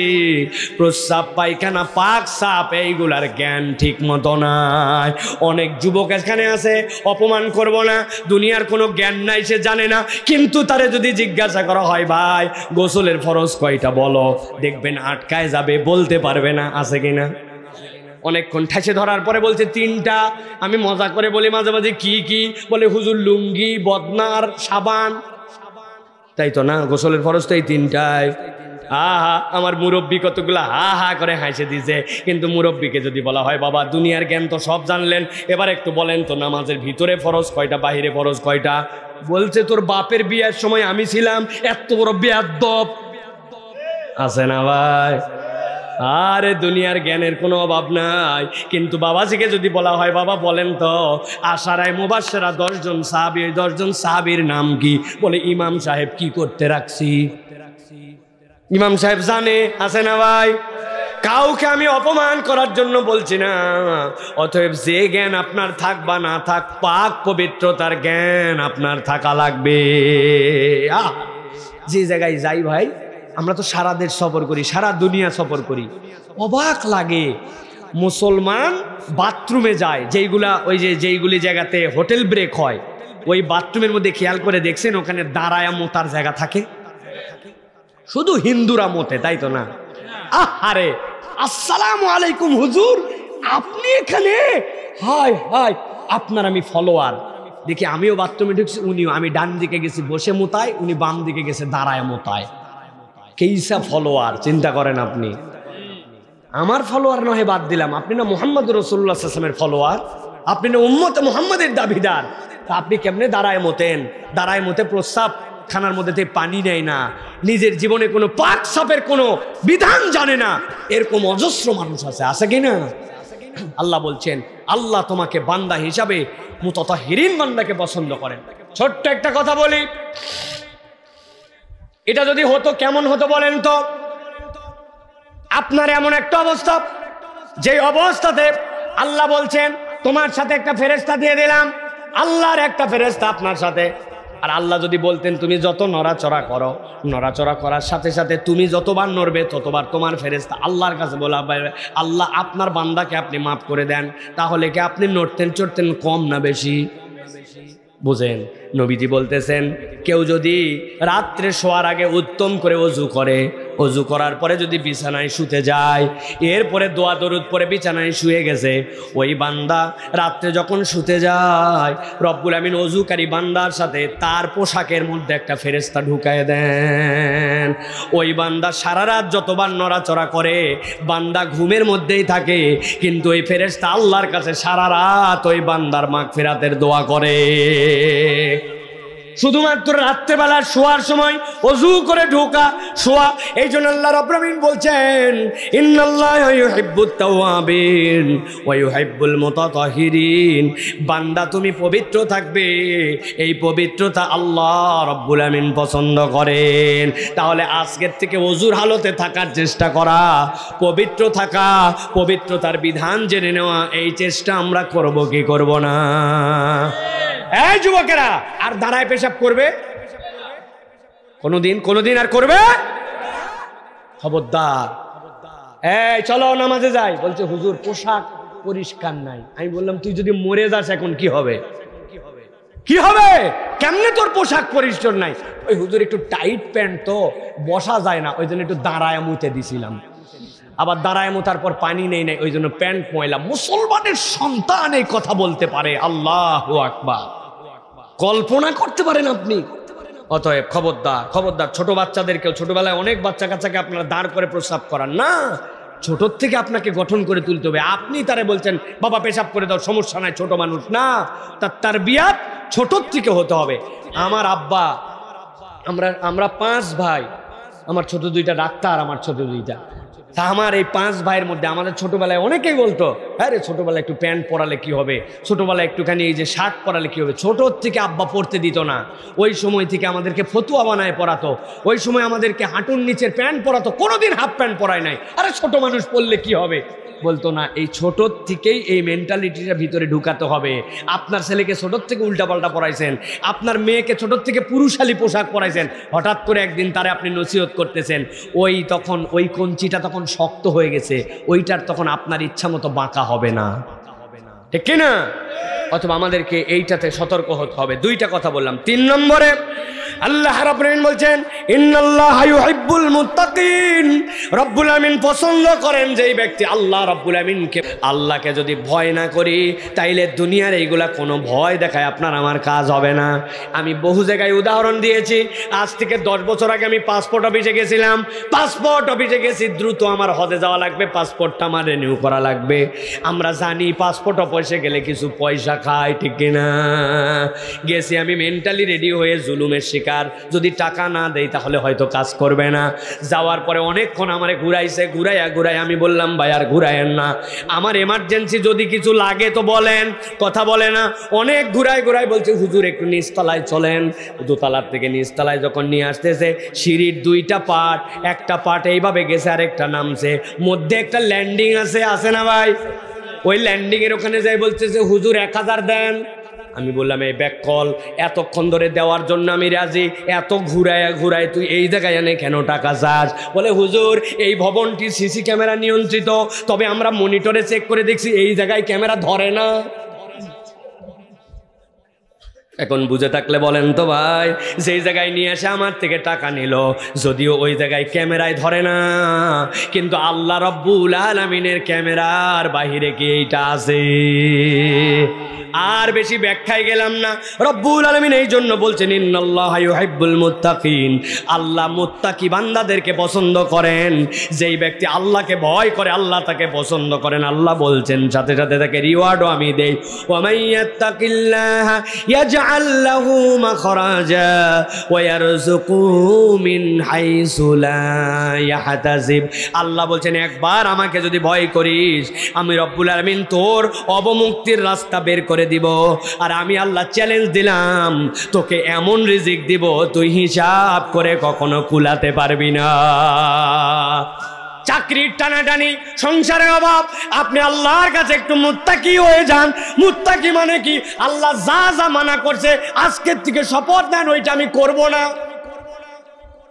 প্রস্রাব পায়খানা পাক সাপ এইগুলার জ্ঞান ঠিক মতো নাই। অনেক যুবক এখানে আছে, অপমান করব না, দুনিয়ার কোনো জ্ঞান নাই, সে জানে না, কিন্তু তারে যদি জিজ্ঞাসা করা হয় ভাই গোসলের ফরজ কয়টা বলো, দেখবেন আটকায় যাবে, বলতে পারবে না। আছে কিনা? অনেকক্ষণ ঠেসে ধরার পরে বলছে 3টা। আমি মজা করে বলি মাঝে মাঝে কি কি বলে, হুজুর লুঙ্গি, বদনার, সাবান। তাই তো না, গোসলের ফরজ তো এই 3টাই। আহা, আমার মুরব্বী কতগুলা হা হা করে হাসে দিছে। কিন্তু মুরব্বীকে যদি বলা হয় বাবা দুনিয়ার জ্ঞান তো সব জানলেন, এবার একটু বলেন তো নামাজের ভিতরে ফরজ কয়টা, বাহিরে ফরজ কয়টা? বলছে তোর বাপের বিয়ের সময় আমি ছিলাম, এত বড় বেয়াদব। আছে না ভাই? আরে দুনিয়ার জ্ঞানের কোনো অভাব নাই। কিন্তু বাবাজিকে যদি বলা হয় বাবা বলেন তো আশারায়ে মুবাশশিরা 10 জন সাহাবী, 10 জন সাহাবীর নাম কি? বলে ইমাম সাহেব কি করতে রাখছি। ইমাম সাহেব জানে। আছে না ভাই? কাউকে আমি অপমান করার জন্য বলছি না। অতএব যে জ্ঞান আপনার থাক বা না থাক, পাক পবিত্রতার জ্ঞান আপনার থাকা লাগবে। যে জায়গায় যাই ভাই, আমরা তো সারা দেশ সফর করি, সারা দুনিয়া সফর করি, অবাক লাগে মুসলমান বাথরুমে যায় যেইগুলি জায়গাতে হোটেল ব্রেক হয়, ওই বাথরুমের মধ্যে খেয়াল করে দেখছেন ওখানে দাঁড়ায়া মোতার জায়গা থাকে? শুধু হিন্দুরা মোতে, তাই তো না? আরে আসসালামু আলাইকুম হুজুর, আপনি এখানে? হাই হাই, আপনার আমি ফলোয়ার। দেখি আমিও বাথরুমে ঢুকছি, উনিও। আমি ডান দিকে গেছি বসে মোতায়, উনি বাম দিকে গেছে দাঁড়ায় মোতায়। কেইসা ফলোয়ার চিন্তা করেন আপনি। আমার ফলোয়ার নহে বাদ দিলাম, আপনি না মুহাম্মদ রাসূলুল্লাহ সাল্লাল্লাহু আলাইহি ওয়াসাল্লামের ফলোয়ার, আপনি না উম্মতে মুহাম্মাদের দাবিদার। তা আপনি কেমনে দাঁড়ায় মোতেন? দাঁড়ায় মোতে প্রস্রাব খানার মধ্যে পানি নেয় না, নিজের জীবনে কোনো পাক সাপের কোনো বিধান জানে না, এরকম অজস্র মানুষ আছে। আছে কিনা? আল্লাহ বলছেন আল্লাহ তোমাকে বান্দা হিসাবে মুতাতাহহিরিন বান্দাকে পছন্দ করেন। ছোট্ট একটা কথা বলি, এটা যদি হতো কেমন হতো বলেন তো? আপনার এমন একটা অবস্থা, যে অবস্থাতে আল্লাহ বলছেন তোমার সাথে একটা ফেরেশতা দিয়ে দিলাম, আল্লাহর একটা ফেরেশতা আপনার সাথে। আর আল্লাহ যদি বলতেন তুমি যত নড়াচড়া করো, নড়াচড়া করার সাথে সাথে তুমি যতবার নড়বে ততবার তোমার ফেরেশতা আল্লাহর কাছে বলা আল্লাহ আপনার বান্দাকে আপনি মাফ করে দেন, তাহলে কি আপনি নড়তেন চড়তেন কম না বেশি? বুঝেন? নবীজি বলতেছেন কেউ যদি রাত্রে শোয়ার আগে উত্তম করে ওযু করে, ওযু করার পরে যদি বিছানায় শুতে যায়, এরপরে দোয়া দরুদ পরে বিছানায় শুয়ে গেছে, ওই বান্দা রাত্রে যখন শুতে যায় রব্বুল আমিন ওযুকারী বান্দার সাথে তার পোশাকের মধ্যে একটা ফেরেশতা ঢুকায় দেন। ওই বান্দা সারা রাত যতবার নড়াচড়া করে বান্দা ঘুমের মধ্যেই থাকে, কিন্তু ওই ফেরেশতা আল্লাহর কাছে সারা রাত ওই বান্দার মাগফিরাতের দোয়া করে। শুধুমাত্র রাত্রেবেলা শোয়ার সময় ওযু করে ঢোকা শোয়া। এই জন্য আল্লাহ রাব্বুল আমিন বলছেন ইন্নাল্লাহা ইউহিব্বুত তাওয়াবিন ওয়া ইউহিব্বুল মুতাতাহহিরিন। বান্দা তুমি পবিত্র থাকবে, এই পবিত্রতা আল্লাহ রাব্বুল আমিন পছন্দ করেন। তাহলে আজকের থেকে ওযুর হালতে থাকার চেষ্টা করা, পবিত্র থাকা, পবিত্রতার বিধান জেনে নেওয়া, এই চেষ্টা আমরা করব কি করব না? এই যুবকেরা আর দাঁড়ায় পেশাব করবে কোনদিন আর করবে? খবরদার। এই চলো নামাজে যাই, বলছে হুজুর পোশাক পরিষ্কার নাই। আমি বললাম তুই যদি মরে যাস এখন কি হবে? কি হবে? কেমনে তোর পোশাক পরিষ্কার নাই? ওই হুজুর একটু টাইট প্যান্ট তো বসা যায় না, ওই জন্য একটু দাঁড়ায় মুতে দিছিলাম। আবার দাঁড়ায় মোতার পর পানি নেই নাই, ওই জন্য প্যান্ট ময়লা। মুসলমানের সন্তান এই কথা বলতে পারে? আল্লাহু আকবার! কল্পনা করতে পারেন আপনি? অতএব খবরদার, খবরদার। ছোট বাচ্চাদেরকেও, ছোটবেলায় অনেক বাচ্চা কাচ্চাকে আপনারা দাঁড় করে প্রস্রাব করান না, ছোট থেকে আপনাকে গঠন করে তুলতে হবে। আপনি তারে বলছেন বাবা পেশাব করে দাও, সমস্যা নাই, ছোট মানুষ না, তার তারবিয়াত ছোট থেকে হতে হবে। আমার আব্বা, আমরা 5 ভাই, আমার ছোট দুইটা ডাক্তার, আমার ছোট দুইটা। তা আমার এই 5 ভাইয়ের মধ্যে আমাদের ছোটবেলায় অনেকেই বলতো, হ্যাঁ রে ছোটবেলায় একটু প্যান্ট পরালে কি হবে, ছোটবেলায় একটুখানি এই যে শার্ট পরালে কি হবে। ছোটোর থেকে আব্বা পরতে দিত না, ওই সময় থেকে আমাদেরকে ফতুয়া বানায় পরাতো, ওই সময় আমাদেরকে হাঁটুর নিচের প্যান্ট পরাতো, কোনোদিন হাফ প্যান্ট পরায় নাই। আরে ছোট মানুষ পরলে কি হবে, বলতো না। এই ছোটোর থেকেই এই মেন্টালিটিটা ভিতরে ঢুকাতে হবে। আপনার ছেলেকে ছোটোর থেকে উল্টাপাল্টা পড়াইছেন, আপনার মেয়েকে ছোটোর থেকে পুরুষালী পোশাক পরাইছেন, হঠাৎ করে একদিন তারে আপনি নসিহত করতেছেন, তখন ওই কঞ্চিটা তখন শক্ত হয়ে গেছে, ওইটার তখন আপনার ইচ্ছা মতো বাঁকা হবে না, ঠিক কিনা? অথবা আমাদেরকে এইটাতে সতর্ক হতে হবে। 2টা কথা বললাম। 3 নম্বরে আল্লাহ রাব্বুল আলামিন বলছেন ইন্নাল্লাহা ইউহিব্বুল মুত্তাকিন, রব্বুল আমিন পছন্দ করেন যেই ব্যক্তি আল্লাহ রব্বুল আমিনকে, আল্লাহকে যদি ভয় না করি তাইলে দুনিয়ার এইগুলা কোনো ভয় দেখায় আপনার আমার কাজ হবে না। আমি বহু জায়গায় উদাহরণ দিয়েছি। আজ থেকে 10 বছর আগে আমি পাসপোর্ট অফিসে গেছিলাম, পাসপোর্ট অফিসে গেছি, দ্রুত আমার হজে যাওয়া লাগবে, পাসপোর্টটা আমার রিনিউ করা লাগবে। আমরা জানি পাসপোর্ট অফিসে গেলে কিছু পয়সা খায়, ঠিক কিনা? গেছি আমি মেন্টালি রেডি হয়ে জুলুমের শিকার, যদি টাকা না দেই তাহলে হয়তো কাজ করবে না। যাওয়ার পরে অনেকক্ষণ আমারে ঘুরাইছে, ঘুরাইয়া আমি বললাম ভাই আর ঘুরাইয়েন না, আমার এমার্জেন্সি যদি কিছু লাগে তো বলেন, কথা বলে না। অনেক ঘুরাই বলছে হুজুর একটু নিচতলায় চলেন। দোতলার থেকে নিচতলায় যখন নিয়ে আসতেছে, সিঁড়ির 2টা পার্ট, একটা পার্ট এইভাবে গেছে আর একটা নামছে, মধ্যে একটা ল্যান্ডিং আছে না ভাই? ওই ল্যান্ডিং এর ওখানে যাই বলতেছে হুজুর 1000 দেন। আমি বললাম এই ব্যাক কল, এতক্ষণ ধরে দেওয়ার জন্য আমি রাজি, এত ঘুরায় তুই এই জায়গায় এনে কেন টাকা চাস? বলে হুজুর এই ভবনটি সিসি ক্যামেরা নিয়ন্ত্রিত, তবে আমরা মনিটরে চেক করে দেখছি এই জায়গায় ক্যামেরা ধরে না। এখন বুঝে থাকলে বলেন তো ভাই, যেই জায়গায় নিয়ে এসে আমার থেকে টাকা নিল, যদিও ওই জায়গায় ক্যামেরায় ধরে না, কিন্তু আল্লাহ রব্বুল আলামিনের ক্যামেরার বাহিরে কি এইটা আছে? আর বেশি ব্যাখ্যায় গেলাম না। রব্বুল আলামিন এই জন্য বলছেন ইন্নাল্লাহা ইউহিব্বুল মুত্তাকিন, আল্লাহ মুত্তাকি বান্দাদেরকে পছন্দ করেন। যেই ব্যক্তি আল্লাহকে ভয় করে আল্লাহ তাকে পছন্দ করেন। আল্লাহ বলছেন সাথে সাথে তাকে রিওয়ার্ডও আমি দেই। ওয়া মাইয়াত্তাকিল্লাহা ইয়াজআল লাহু মাখরাজা ওয়া ইয়ারযুকুহু মিন হাইসু লা ইয়াহতাসিব। আল্লাহ বলছেন একবার আমাকে যদি ভয় করিস, আমি রব্বুল আলামিন তোর অবমুক্তির রাস্তা বের করে দিব। আর আমি আল্লাহ চ্যালেঞ্জ দিলাম, তোকে এমন রিজিক দিব তুই হিসাব করে কখনো কুলাতে পারবি না। চাকরির টানাটানি, সংসারের অভাব, আপনি আল্লাহর কাছে একটু মুত্তাকি হয়ে যান। মুত্তাকি মানে কি? আল্লাহ যা যা মানা করছে আজকের থেকে শপথ নেন ওইটা আমি করব না।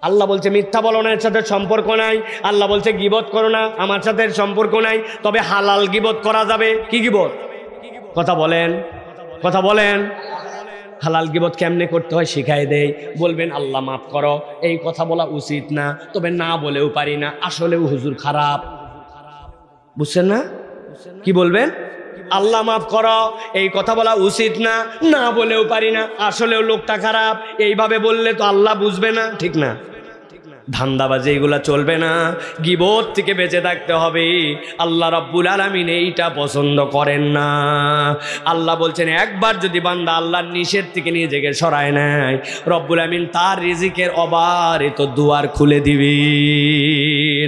আল্লাহ বলছে মিথ্যা বলো না, এর সাথে সম্পর্ক নাই। আল্লাহ বলছে গীবত করো না, আমার সাথে সম্পর্ক নাই। তবে হালাল গীবত করা যাবে। কি গীবত? কথা বলেন। হালাল গীবত কেমনে করতে হয় শিখাই দেই। বলবেন আল্লাহ মাফ করো, এই কথা বলা উচিত না, তবে না বলেও পারি না, আসলেও হুজুর খারাপ। বুঝছেন না? কি বলবেন? আল্লাহ মাফ করো, এই কথা বলা উচিত না, না বলেও পারি না, আসলেও লোকটা খারাপ। এইভাবে বললে তো আল্লাহ বুঝবে না, ঠিক না? ধান্দাবাজি এগুলা চলবে না, গীবত থেকে বেঁচে থাকতে হবে। আল্লাহ রাব্বুল আলামিন এইটা পছন্দ করেন না। আল্লাহ বলছেন একবার যদি বান্দা আল্লাহর নিষেধ থেকে নিজেকে সরায় নেয়, রব্বুল আলামিন তার রিজিকের অবারিত দুয়ার খুলে দিবেন।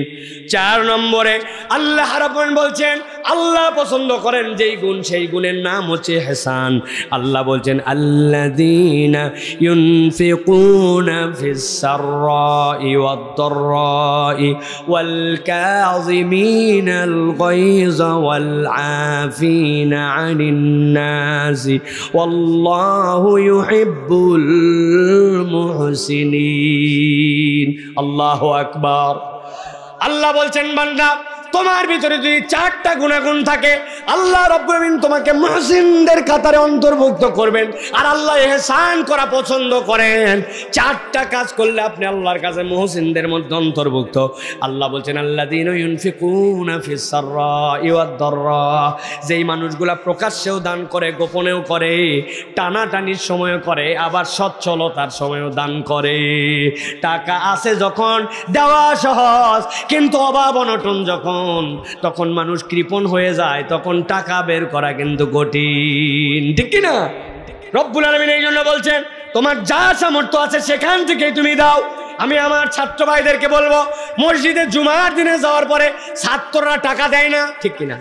4 নম্বরে আল্লাহ রাব্বুল আলামিন বলছেন আল্লাহ পছন্দ করেন যেই গুণ, সেই গুণের নাম হচ্ছে ইহসান। আল্লাহ বলছেন আল্লাযীনা ইউনফিকুনা ফিস সাররাই ওয়াদ-দাররাই ওয়াল কাযিমিনাল গায়যা ওয়াল আফিনা আনিন নাসি ওয়াল্লাহু ইউহিব্বুল মুহসিনিন। আল্লাহু আকবার। আল্লাহ বলছেন বান্দা তোমার ভিতরে যদি 4টা গুণাগুণ থাকে, আল্লাহ রাব্বুল আমিন তোমাকে মুহসিনদের কাতারে অন্তর্ভুক্ত করবেন। আর আল্লাহ ইহসান করা পছন্দ করেন। 4টা কাজ করলে আপনি আল্লাহর কাছে মুহসিনদের মধ্যে অন্তর্ভুক্ত। আল্লাহ বলছেন আল্লাযীনা ইউনফিকুনা ফিস সাররাই ওয়াদ-দাররা, যেই মানুষগুলা প্রকাশ্যেও দান করে, গোপনেও করে, টানাটানির সময়ও করে, আবার সচ্ছলতার সময়ও দান করে। টাকা আছে যখন দেওয়া সহজ, কিন্তু অভাব অনটন তখন মানুষ কৃপণ হয়ে যায়, তখন টাকা বের করা কিন্তু কঠিন, ঠিক কি না? রব্বুল আলামিন এই জন্য বলছেন তোমার যা সামর্থ্য আছে সেখান থেকে তুমি দাও। আমি আমার ছাত্র ভাইদেরকে বলবো, মসজিদে জুমার দিনে যাওয়ার পরে ছাত্ররা টাকা দেয় না, ঠিক কিনা?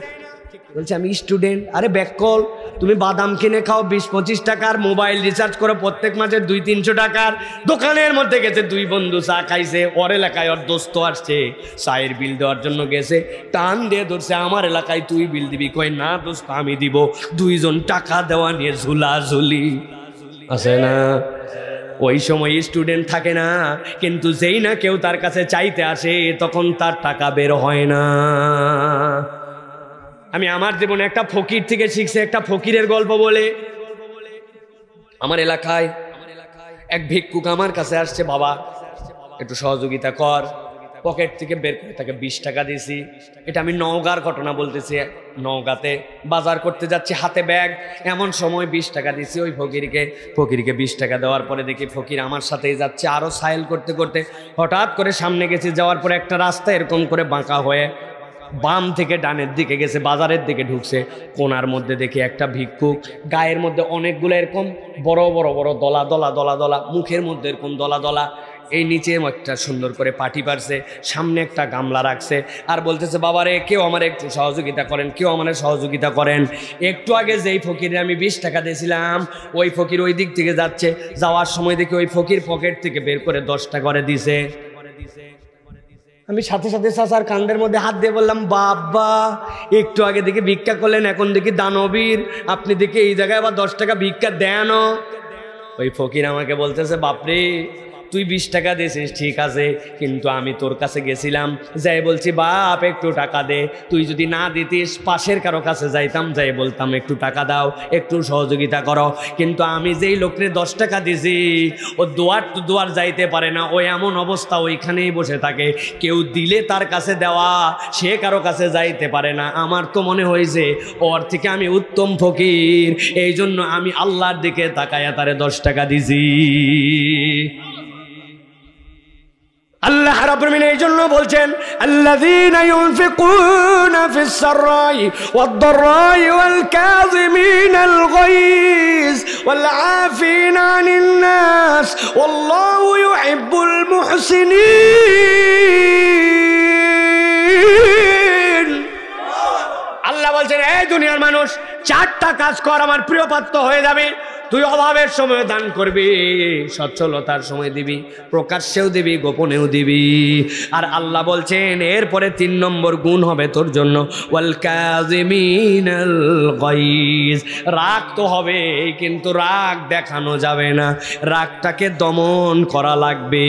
বলছে আমি স্টুডেন্ট। আরে ব্যাককল, তুমি বাদাম কিনে খাও 20-25 টাকার, মোবাইল রিচার্জ করো প্রত্যেক মাসে 200-300 টাকার। দোকানের মধ্যে গেছে, দুই বন্ধু চা খাইছে, ওর এলাকায় ওর দোস্ত আসছে, চায়ের বিল দেওয়ার জন্য গেছে, টান দিয়ে ধরছে, আমার এলাকায় তুই বিল দিবি। কই না দোস্ত আমি দিব। দুইজন টাকা দেওয়া নিয়ে ঝুলাঝুলি আছে না? ওই সময় স্টুডেন্ট থাকে না, কিন্তু যেই না কেউ তার কাছে চাইতে আসে তখন তার টাকা বের হয় না। আমি আমার জীবনে একটা ফকির থেকে শিখছি, একটা ফকিরের গল্প বলে। আমার এলাকায় এক ভিক্ষুক আমার কাছে আসছে, বাবা একটু সহযোগিতা কর। পকেট থেকে বের করে তাকে 20 টাকা দিয়েছি। এটা আমি নওগাঁর ঘটনা বলতেছি। নওগাঁতে বাজার করতে যাচ্ছি, হাতে ব্যাগ, এমন সময় 20 টাকা দিয়েছি ওই ফকিরকে 20 টাকা দেওয়ার পরে দেখি ফকির আমার সাথেই যাচ্ছে, আরও সাইল করতে করতে হঠাৎ করে সামনে গেছি। যাওয়ার পরে একটা রাস্তা এরকম করে বাঁকা হয়ে বাম থেকে ডানের দিকে গেছে, বাজারের দিকে ঢুকছে। কোনার মধ্যে দেখি একটা ভিক্ষুক, গায়ের মধ্যে অনেকগুলো এরকম বড় বড় বড় দলা দলা দলা দলা, মুখের মধ্যে এরকম দলা দলা, এই নিচে একটা সুন্দর করে পাটি পারছে, সামনে একটা গামলা রাখছে, আর বলতেছে বাবারে কেউ আমার একটু সহযোগিতা করেন, কেউ আমার সহযোগিতা করেন। একটু আগে যেই ফকিরে আমি 20 টাকা দিয়েছিলাম, ওই ফকির ওই দিক থেকে যাচ্ছে, যাওয়ার সময় দেখি ওই ফকির পকেট থেকে বের করে 10 টাকা করে দিছে। আমি সাথে সাথে চাচার কান্দের মধ্যে হাত দিয়ে বললাম, বাবা একটু আগে দেখি ভিক্ষা করলেন, এখন দেখি দানবীর, আপনি দেখি এই জায়গায় আবার 10 টাকা ভিক্ষা দেন। ওই ফকির আমাকে বলতেছে, বাপরে তুই 20 টাকা দিয়েছিস ঠিক আছে, কিন্তু আমি তোর কাছে গেছিলাম, যাই বলছি বাপ একটু টাকা দে, তুই যদি না দিতিস পাশের কারো কাছে যাইতাম, যাই বলতাম একটু টাকা দাও, একটু সহযোগিতা করো। কিন্তু আমি যেই লোকরে 10 টাকা দিছি, ও দুয়ার টু দুয়ার যাইতে পারে না, ওই এমন অবস্থা ওইখানেই বসে থাকে, কেউ দিলে তার কাছে দেওয়া, সে কারো কাছে যাইতে পারে না। আমার তো মনে হয়েছে ওর থেকে আমি উত্তম ফকির, এই জন্য আমি আল্লাহর দিকে তাকায়া তারে 10 টাকা দিছি। আল্লাহ রাব্বুল আলামিন এই জন্য বলছেন, আল্লাযীনা ইউনফিকুনা ফিস সাররাই ওয়াদ দাররাই ওয়াল কাযিমিনাল গায়জ ওয়াল আফিনা আনিন নাস ওয়াল্লাহু ইউহিব্বুল মুহসিনিন। আল্লাহ বলছেন, এই দুনিয়ার মানুষ 4টা কাজ কর, আমার প্রিয় পাত্র হয়ে যাবে। তুই অভাবের সময় দান করবি, সচ্ছলতার সময় দিবি, প্রকাশ্যেও দিবি, গোপনেও দিবি। আর আল্লাহ বলছেন এরপরে 3 নম্বর গুণ হবে তোর জন্য, ওয়াল কাযিমিনাল গায়জ। রাগ তো হবে, কিন্তু রাগ দেখানো যাবে না, রাগটাকে দমন করা লাগবে।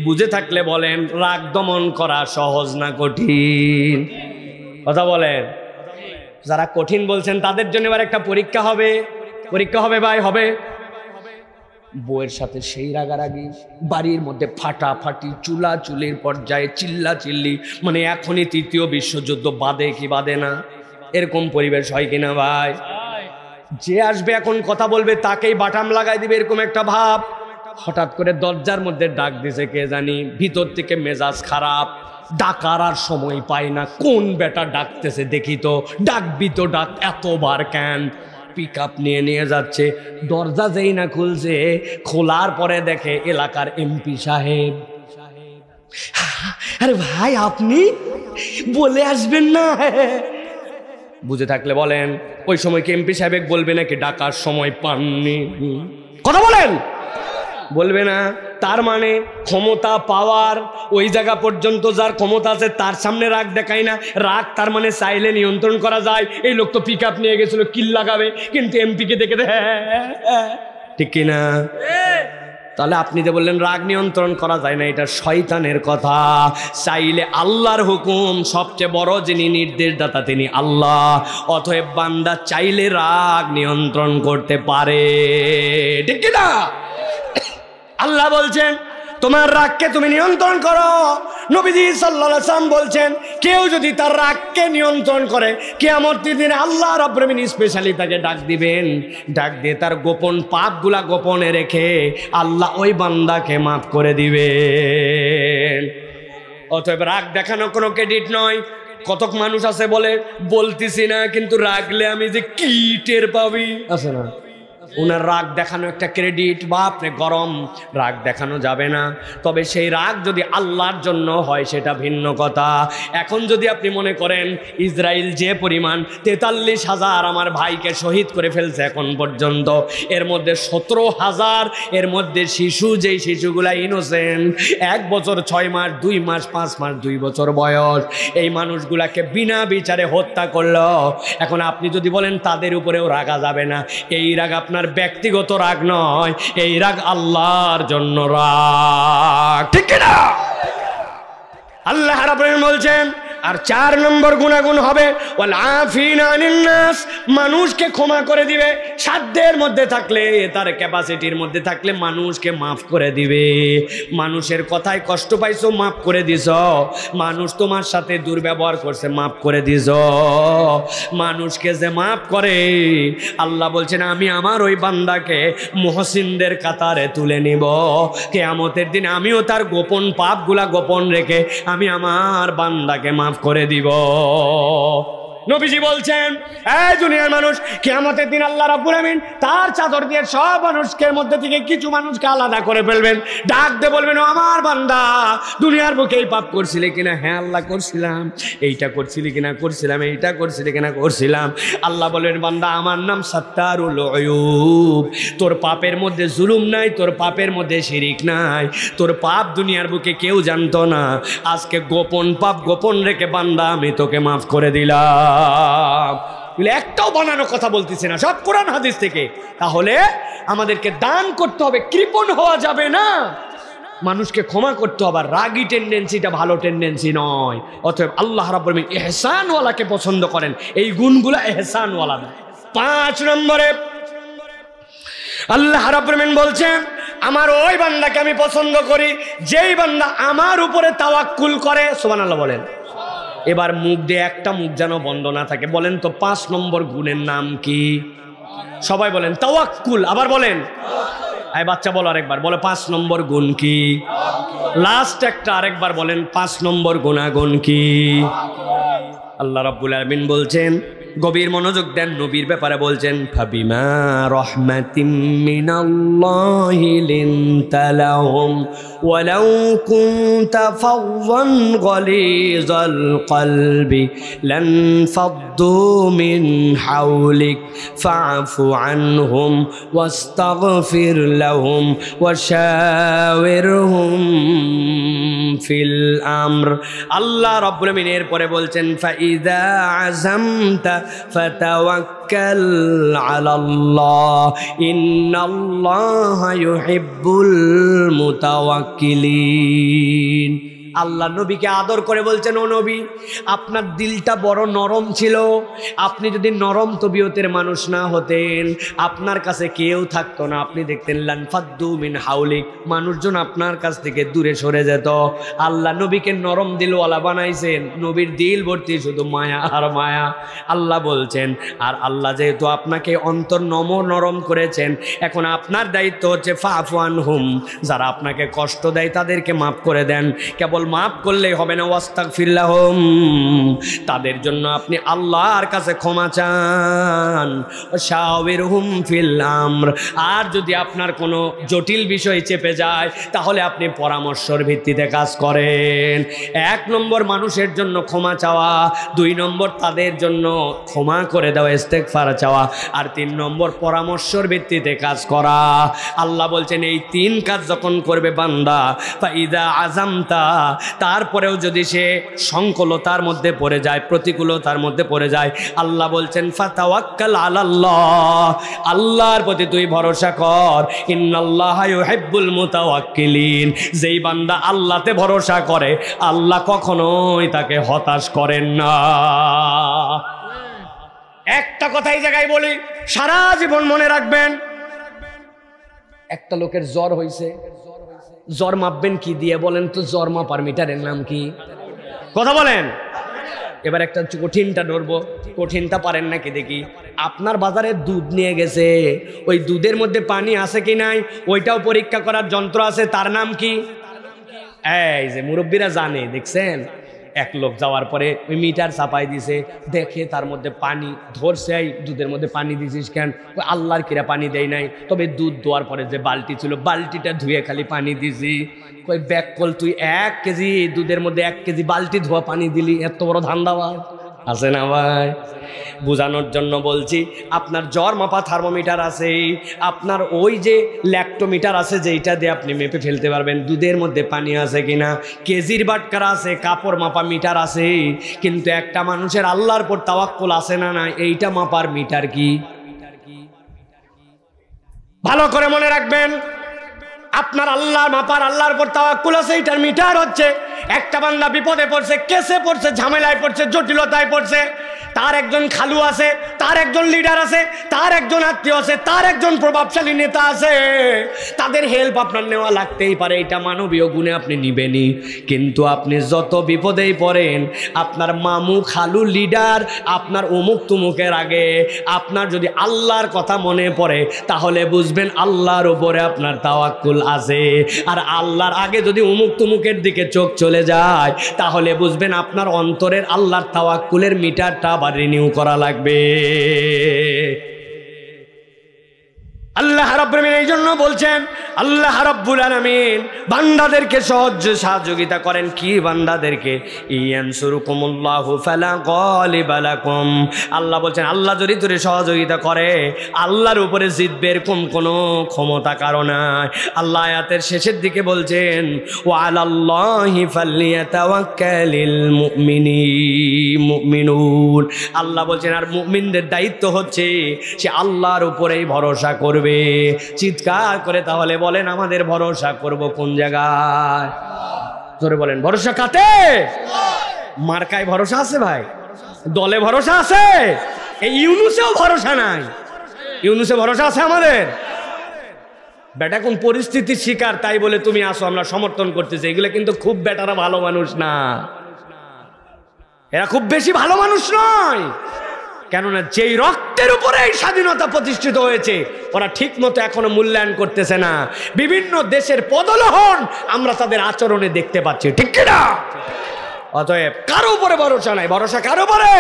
বুঝে থাকলে বলেন, রাগ দমন করা সহজ না কঠিন? কথা বলেন। যারা কঠিন বলছেন তাদের জন্য এবার একটা পরীক্ষা হবে। পরীক্ষা হবে ভাই, হবে। বউয়ের সাথে সেই রাগারাগি, বাড়ির মধ্যে ফাটাফাটি, চুলাচুলির পর্যায়ে চিল্লা চিল্লি, মানে এখনই 3য় বিশ্বযুদ্ধ বাদে কি বাদে না, এরকম পরিবেশ হয় কিনা ভাই? যে আসবে এখন কথা বলবে তাকেই বাটাম লাগাই দিবে, এরকম একটা ভাব। হঠাৎ করে দরজার মধ্যে ডাক দিছে কে জানি, ভিতর থেকে মেজাজ খারাপ, ডাকার আর সময় পায় না, কোন বেটা ডাকতেছে দেখি তো, ডাকবি তো ডাক, এতবার কেন? পিক আপ নিয়ে যাচ্ছে, দরজা যেই না খুলছে, খোলার পরে দেখে এলাকার এমপি সাহেব। আরে ভাই আপনি বলে আসবেন না? বুঝে থাকলে বলেন, ওই সময় কি এমপি সাহেব বলবে নাকি ডাকার সময় পাননি? কথা বলেন, বলবে না। তার মানে ক্ষমতা পাওয়ার ওই জায়গা পর্যন্ত যার ক্ষমতা আছে তার সামনে রাগ দেখায় না। রাগ তার মানে চাইলে নিয়ন্ত্রণ করা যায়। এই লোক তো পিক আপ নিয়ে গেছিল, কিল লাগাবে, কিন্তু এমপিকে দেখে ঠিক কিনা? তাহলে আপনি যে বললেন রাগ নিয়ন্ত্রণ করা যায় না, এটা শয়তানের কথা। চাইলে আল্লাহর হুকুম, সবচেয়ে বড় যিনি নির্দেশদাতা তিনি আল্লাহ। অতএব বান্দা চাইলে রাগ নিয়ন্ত্রণ করতে পারে, ঠিক কিনা? আল্লাহ বলছেন তোমার রাগকে তুমি নিয়ন্ত্রণ করো। নবীজি সাল্লাল্লাহু আলাইহি ওয়াসাল্লাম বলছেন, কেউ যদি তার রাগকে নিয়ন্ত্রণ করে, কিয়ামতের দিনে আল্লাহ রাব্বুল আলামিন স্পেশালি তাকে ডাক দিবেন, ডাক দিয়ে তার গোপন পাপগুলা গোপনে রেখে আল্লাহ ওই বান্দাকে মাফ করে দিবেন। অতএব রাগ দেখানো কোনো ক্রেডিট নয়। কতক মানুষ আছে বলে বলতেছি না, কিন্তু রাগলে আমি যে কি টের পাবি, আছে না? ওনার রাগ দেখানো একটা ক্রেডিট, বা আপনি গরম, রাগ দেখানো যাবে না। তবে সেই রাগ যদি আল্লাহর জন্য হয় সেটা ভিন্ন কথা। এখন যদি আপনি মনে করেন ইসরায়েল যে পরিমাণ 43,000 আমার ভাইকে শহীদ করে ফেলছে এখন পর্যন্ত, এর মধ্যে 17,000 এর মধ্যে শিশু, যেই শিশুগুলা ইনোসেন্ট, 1 বছর 6 মাস 2 মাস 5 মাস 2 বছর বয়স, এই মানুষগুলাকে বিনা বিচারে হত্যা করলো। এখন আপনি যদি বলেন তাদের উপরেও রাগা যাবে না, এই রাগ আপনার ব্যক্তিগত রাগ নয়, এই রাগ আল্লাহর জন্য রাগ, ঠিক না? আল্লাহ রাব্বুল আলামিন বলছেন আর 4 নম্বর গুণাগুণ হবে ওয়াল আফিনা আনিন নাস, মানুষকে ক্ষমা করে দিবে, সাধ্যের মধ্যে থাকলে, তার ক্যাপাসিটির মধ্যে থাকলে মানুষকে মাফ করে দিবে। মানুষের কথায় কষ্ট পাইছো, মাফ করে দিছ। মানুষ তোমার সাথে দুর্ব্যবহার করছে, মাফ করে দিছ। মানুষকে যে মাফ করে, আল্লাহ বলছেন আমি আমার ওই বান্দাকে মুহসিনদের কাতারে তুলে নিব। কিয়ামতের দিন আমিও তার গোপন পাপগুলা গোপন রেখে আমি আমার বান্দাকে মাফ করে দিব। নবীজি বলছেন এই দুনিয়ার মানুষ কিয়ামতের দিন আল্লাহ রাব্বুল আমিন তার চাদর দিয়ে সব মানুষের মধ্যে থেকে কিছু মানুষকে আলাদা করে ফেলবেন, ডাক দিয়ে বলবেন ও আমার বান্দা, দুনিয়ার বুকে এই পাপ করছিলে কিনা? হ্যাঁ আল্লাহ করছিলাম। এইটা করছিলি কিনা? করছিলাম। এইটা করছিলি কিনা? করছিলাম। আল্লাহ বলবেন বান্দা আমার নাম সাত্তারুল উয়ুব, তোর পাপের মধ্যে জুলুম নাই, তোর পাপের মধ্যে শিরিক নাই, তোর পাপ দুনিয়ার বুকে কেউ জানতো না। আজকে গোপন পাপ গোপন রেখে বান্দা আমি তোকে মাফ করে দিলাম। একটাও বানানো কথা বলতেছি না, সব কোরআন হাদিস থেকে। তাহলে আমাদেরকে দান করতে হবে, কৃপণ হওয়া যাবে না, মানুষকে ক্ষমা করতে হবে। রাগী টেন্ডেন্সিটা ভালো টেন্ডেন্সি নয়। অতএব আল্লাহ রাব্বুল আমিন ইহসানওয়ালাকে পছন্দ করেন, এই গুণগুলো ইহসানওয়ালা না। 5 নম্বরে আল্লাহ রাব্বুল আমিন বলছেন আমার ওই বান্দাকে আমি পছন্দ করি যেই বান্দা আমার উপরে তাওয়াক্কুল করে। সুবহানাল্লাহ বলেন। এবার মুখ দিয়ে একটা মুখ যেন বন্ধ না থাকে। বলেন তো 5 নম্বর গুণের নাম কি? সবাই বলেন তাওয়াক্কুল। আবার বলেন, এই বাচ্চা বলো আরেকবার, বলে 5 নম্বর গুণ কি? লাস্ট একটা আরেকবার বলেন 5 নম্বর গুণাগুণ কি? আল্লাহ রাব্বুল আলামিন বলছেন, গভীর মনোযোগ দেন, নবীর ব্যাপারে বলছেন ফাবিমা রাহমাতিম মিনাল্লাহি লিনতা লাহুম ওয়ালাউ কুনতা ফাযযান গালিযাল কলবি লানফাদ্দু মিন হাওলিক ফা'ফু আনহুম ওয়াস্তাগফির লাহুম ওয়াশাওিরহুম ফিল আমর। আল্লাহ রাব্বুল আমিন এর পরে বলছেন ফাইযা আযামতা ফাতাওয়াক্কাল আলাল্লাহ ইন্নাল্লাহা ইউহিব্বুল মুতাওয়াক্কিলিন। আল্লাহ নবীকে আদর করে বলছেন ও নবী আপনার দিলটা বড় নরম ছিল, আপনি যদি নরম তবিয়তের মানুষ না হতেন আপনার কাছে কেউ থাকতো না। আপনি দেখতেন লানফাদ্দু মিন হাউলিক, মানুষজন আপনার কাছ থেকে দূরে সরে যেত। আল্লাহ নবীকে নরম দিলওয়ালা বানাইছেন, নবীর দিল ভর্তি শুধু মায়া আর মায়া। আল্লাহ বলছেন আর আল্লাহ যেহেতু আপনাকে অন্তর নরম করেছেন, এখন আপনার দায়িত্ব হচ্ছে ফাফু আনহুম, যারা আপনাকে কষ্ট দেয় তাদেরকে মাফ করে দেন। কেবল মাফ করলেই হবে না, ওয়াস্তাগফির লাহুম, তাদের জন্য আপনি আল্লাহর কাছে ক্ষমা চান। শাওয়িরহুম ফিল আমর, আর যদি আপনার কোনো জটিল বিষয় চেপে যায় তাহলে আপনি পরামর্শের ভিত্তিতে কাজ করেন। 1 নম্বর মানুষের জন্য ক্ষমা চাওয়া, 2 নম্বর তাদের জন্য ক্ষমা করে দেওয়া ইস্তেগফার চাওয়া, আর 3 নম্বর পরামর্শের ভিত্তিতে কাজ করা। আল্লাহ বলছেন এই 3 কাজ যখন করবে বান্দা ফাইদা আযামতা, তারপরেও যদি সে সংকলতার মধ্যে পড়ে যায়, প্রতিকূলতার মধ্যে পড়ে যায়, আল্লাহ বলছেন ফাতাওয়াক্কাল আলাল্লাহ, আল্লাহর প্রতি তুই ভরসা কর। ইন্নাল্লাহা ইউহিব্বুল মুতাওয়াক্কিলিন, যেই বান্দা আল্লাহতে ভরসা করে আল্লাহ কখনোই তাকে হতাশ করেন না। একটা কথাই জায়গায় বলি, সারা জীবন মনে রাখবেন, একটা লোকের জ্বর হয়েছে, জ্বর মাপবেন কি দিয়ে বলেন তো? জ্বর মাপার মিটারের নাম কি? কথা বলেন। এবার একটা কঠিনটা ধরবো, কঠিনটা পারেন নাকি দেখি। আপনার বাজারে দুধ নিয়ে গেছে, ওই দুধের মধ্যে পানি আছে কি নাই ওইটাও পরীক্ষা করার যন্ত্র আছে, তার নাম কি? এই যে মুরব্বীরা জানে, দেখছেন এক লোক যাওয়ার পরে ওই মিটার চাপাই দিছে, দেখে তার মধ্যে পানি ধরছে। এই দুধের মধ্যে পানি দিছিস কেন? ওই আল্লাহর কিরা পানি দেয় নাই, তবে দুধ দোয়ার পরে যে বালতি ছিল বালতিটা ধুয়ে খালি পানি দিছি। কই ব্যাক কল, তুই 1 কেজি দুধের মধ্যে 1 কেজি বালতি ধোয়া পানি দিলি, এত বড় ধান্দাবাজ আছে না ভাই? বোঝানোর জন্য বলছি, আপনার জ্বর মাপা থার্মোমিটার আছে, আপনার ওই যে ল্যাক্টোমিটার আছে, যেইটা দিয়ে আপনি মেপে ফেলতে পারবেন দুধের মধ্যে পানি আছে কিনা। কেজির বাটকারা আছে, কাপড় মাপা মিটার আছে, কিন্তু একটা মানুষের আল্লাহর উপর তাওয়াক্কুল আছে না না, এইটা মাপার মিটার কি? ভালো করে মনে রাখবেন, আপনার আল্লাহর মাপার আল্লাহর উপর তাওয়াক্কুল আছে, এটার মিটার হচ্ছে একটা বান্দা বিপদে পড়ছে, কেসে পড়ছে, ঝামেলায় পড়ছে, জটিলতায় পড়ছে, তার একজন খালু আছে, তার একজন লিডার আছে, তার একজন আত্মীয় আছে, তার একজন প্রভাবশালী নেতা আছে, তাদের হেল্প আপনার নেওয়া লাগতেই পারে, এটা মানবীয় গুণে আপনি নিবেনই। কিন্তু আপনি যত বিপদেই পড়েন, আপনার মামু খালু লিডার আপনার অমুক তুমুকের আগে আপনার যদি আল্লাহর কথা মনে পড়ে, তাহলে বুঝবেন আল্লাহর উপরে আপনার তাওয়াক্কুল আছে। আর আল্লাহর আগে যদি অমুক তুমুকের দিকে চোখ চলে যায়, তাহলে বুঝবেন আপনার অন্তরের আল্লাহর তাওয়াক্কুলের মিটারটা আবার রিনিউ করা লাগবে। আল্লাহ রাব্বুল আলামিন এই জন্য বলছেন, আল্লাহ রাব্বুল আলামিন বান্দাদেরকে সহযোগিতা করেন। কি বান্দাদেরকে? ইয়ানসুরুকুমুল্লাহু ফালা গালিবা লাকুম। আল্লাহ বলছেন, আল্লাহ যদি তোরে সহযোগিতা করে, আল্লাহর উপরে জিতবে এরকম কোনো ক্ষমতা কারো নাই। আল্লাহ আয়াতের শেষের দিকে বলছেন, ওয়া আলাল্লাহি ফালইয়াতাওয়াক্কালিল মুমিনুন। আল্লাহ বলছেন, আর মুমিনদের দায়িত্ব হচ্ছে সে আল্লাহর উপরেই ভরসা করবে। চিৎকার করে তাহলে বলেন, আমাদের ভরসা করব কোন জায়গায়? জোরে বলেন, ভরসা কাতে? মার্কায় ভরসা আছে ভাই, দলে ভরসা আছে, এই ইউনুসেও ভরসা নাই। ইউনুসে ভরসা আছে আমাদের? বেটা কোন পরিস্থিতির শিকার, তাই বলে তুমি আসো আমরা সমর্থন করতেছি, এগুলো কিন্তু খুব বেটারা ভালো মানুষ না, এরা খুব বেশি ভালো মানুষ নয়। কেননা যেই রক্তের উপরে এই স্বাধীনতা প্রতিষ্ঠিত হয়েছে, ওরা ঠিক মতো এখনো মূল্যায়ন করতেছে না। বিভিন্ন দেশের পদলোহন আমরা তাদের আচরণে দেখতে পাচ্ছি, ঠিক কিনা? অতএব কারো উপরে ভরসা নাই, ভরসা কারো উপরে?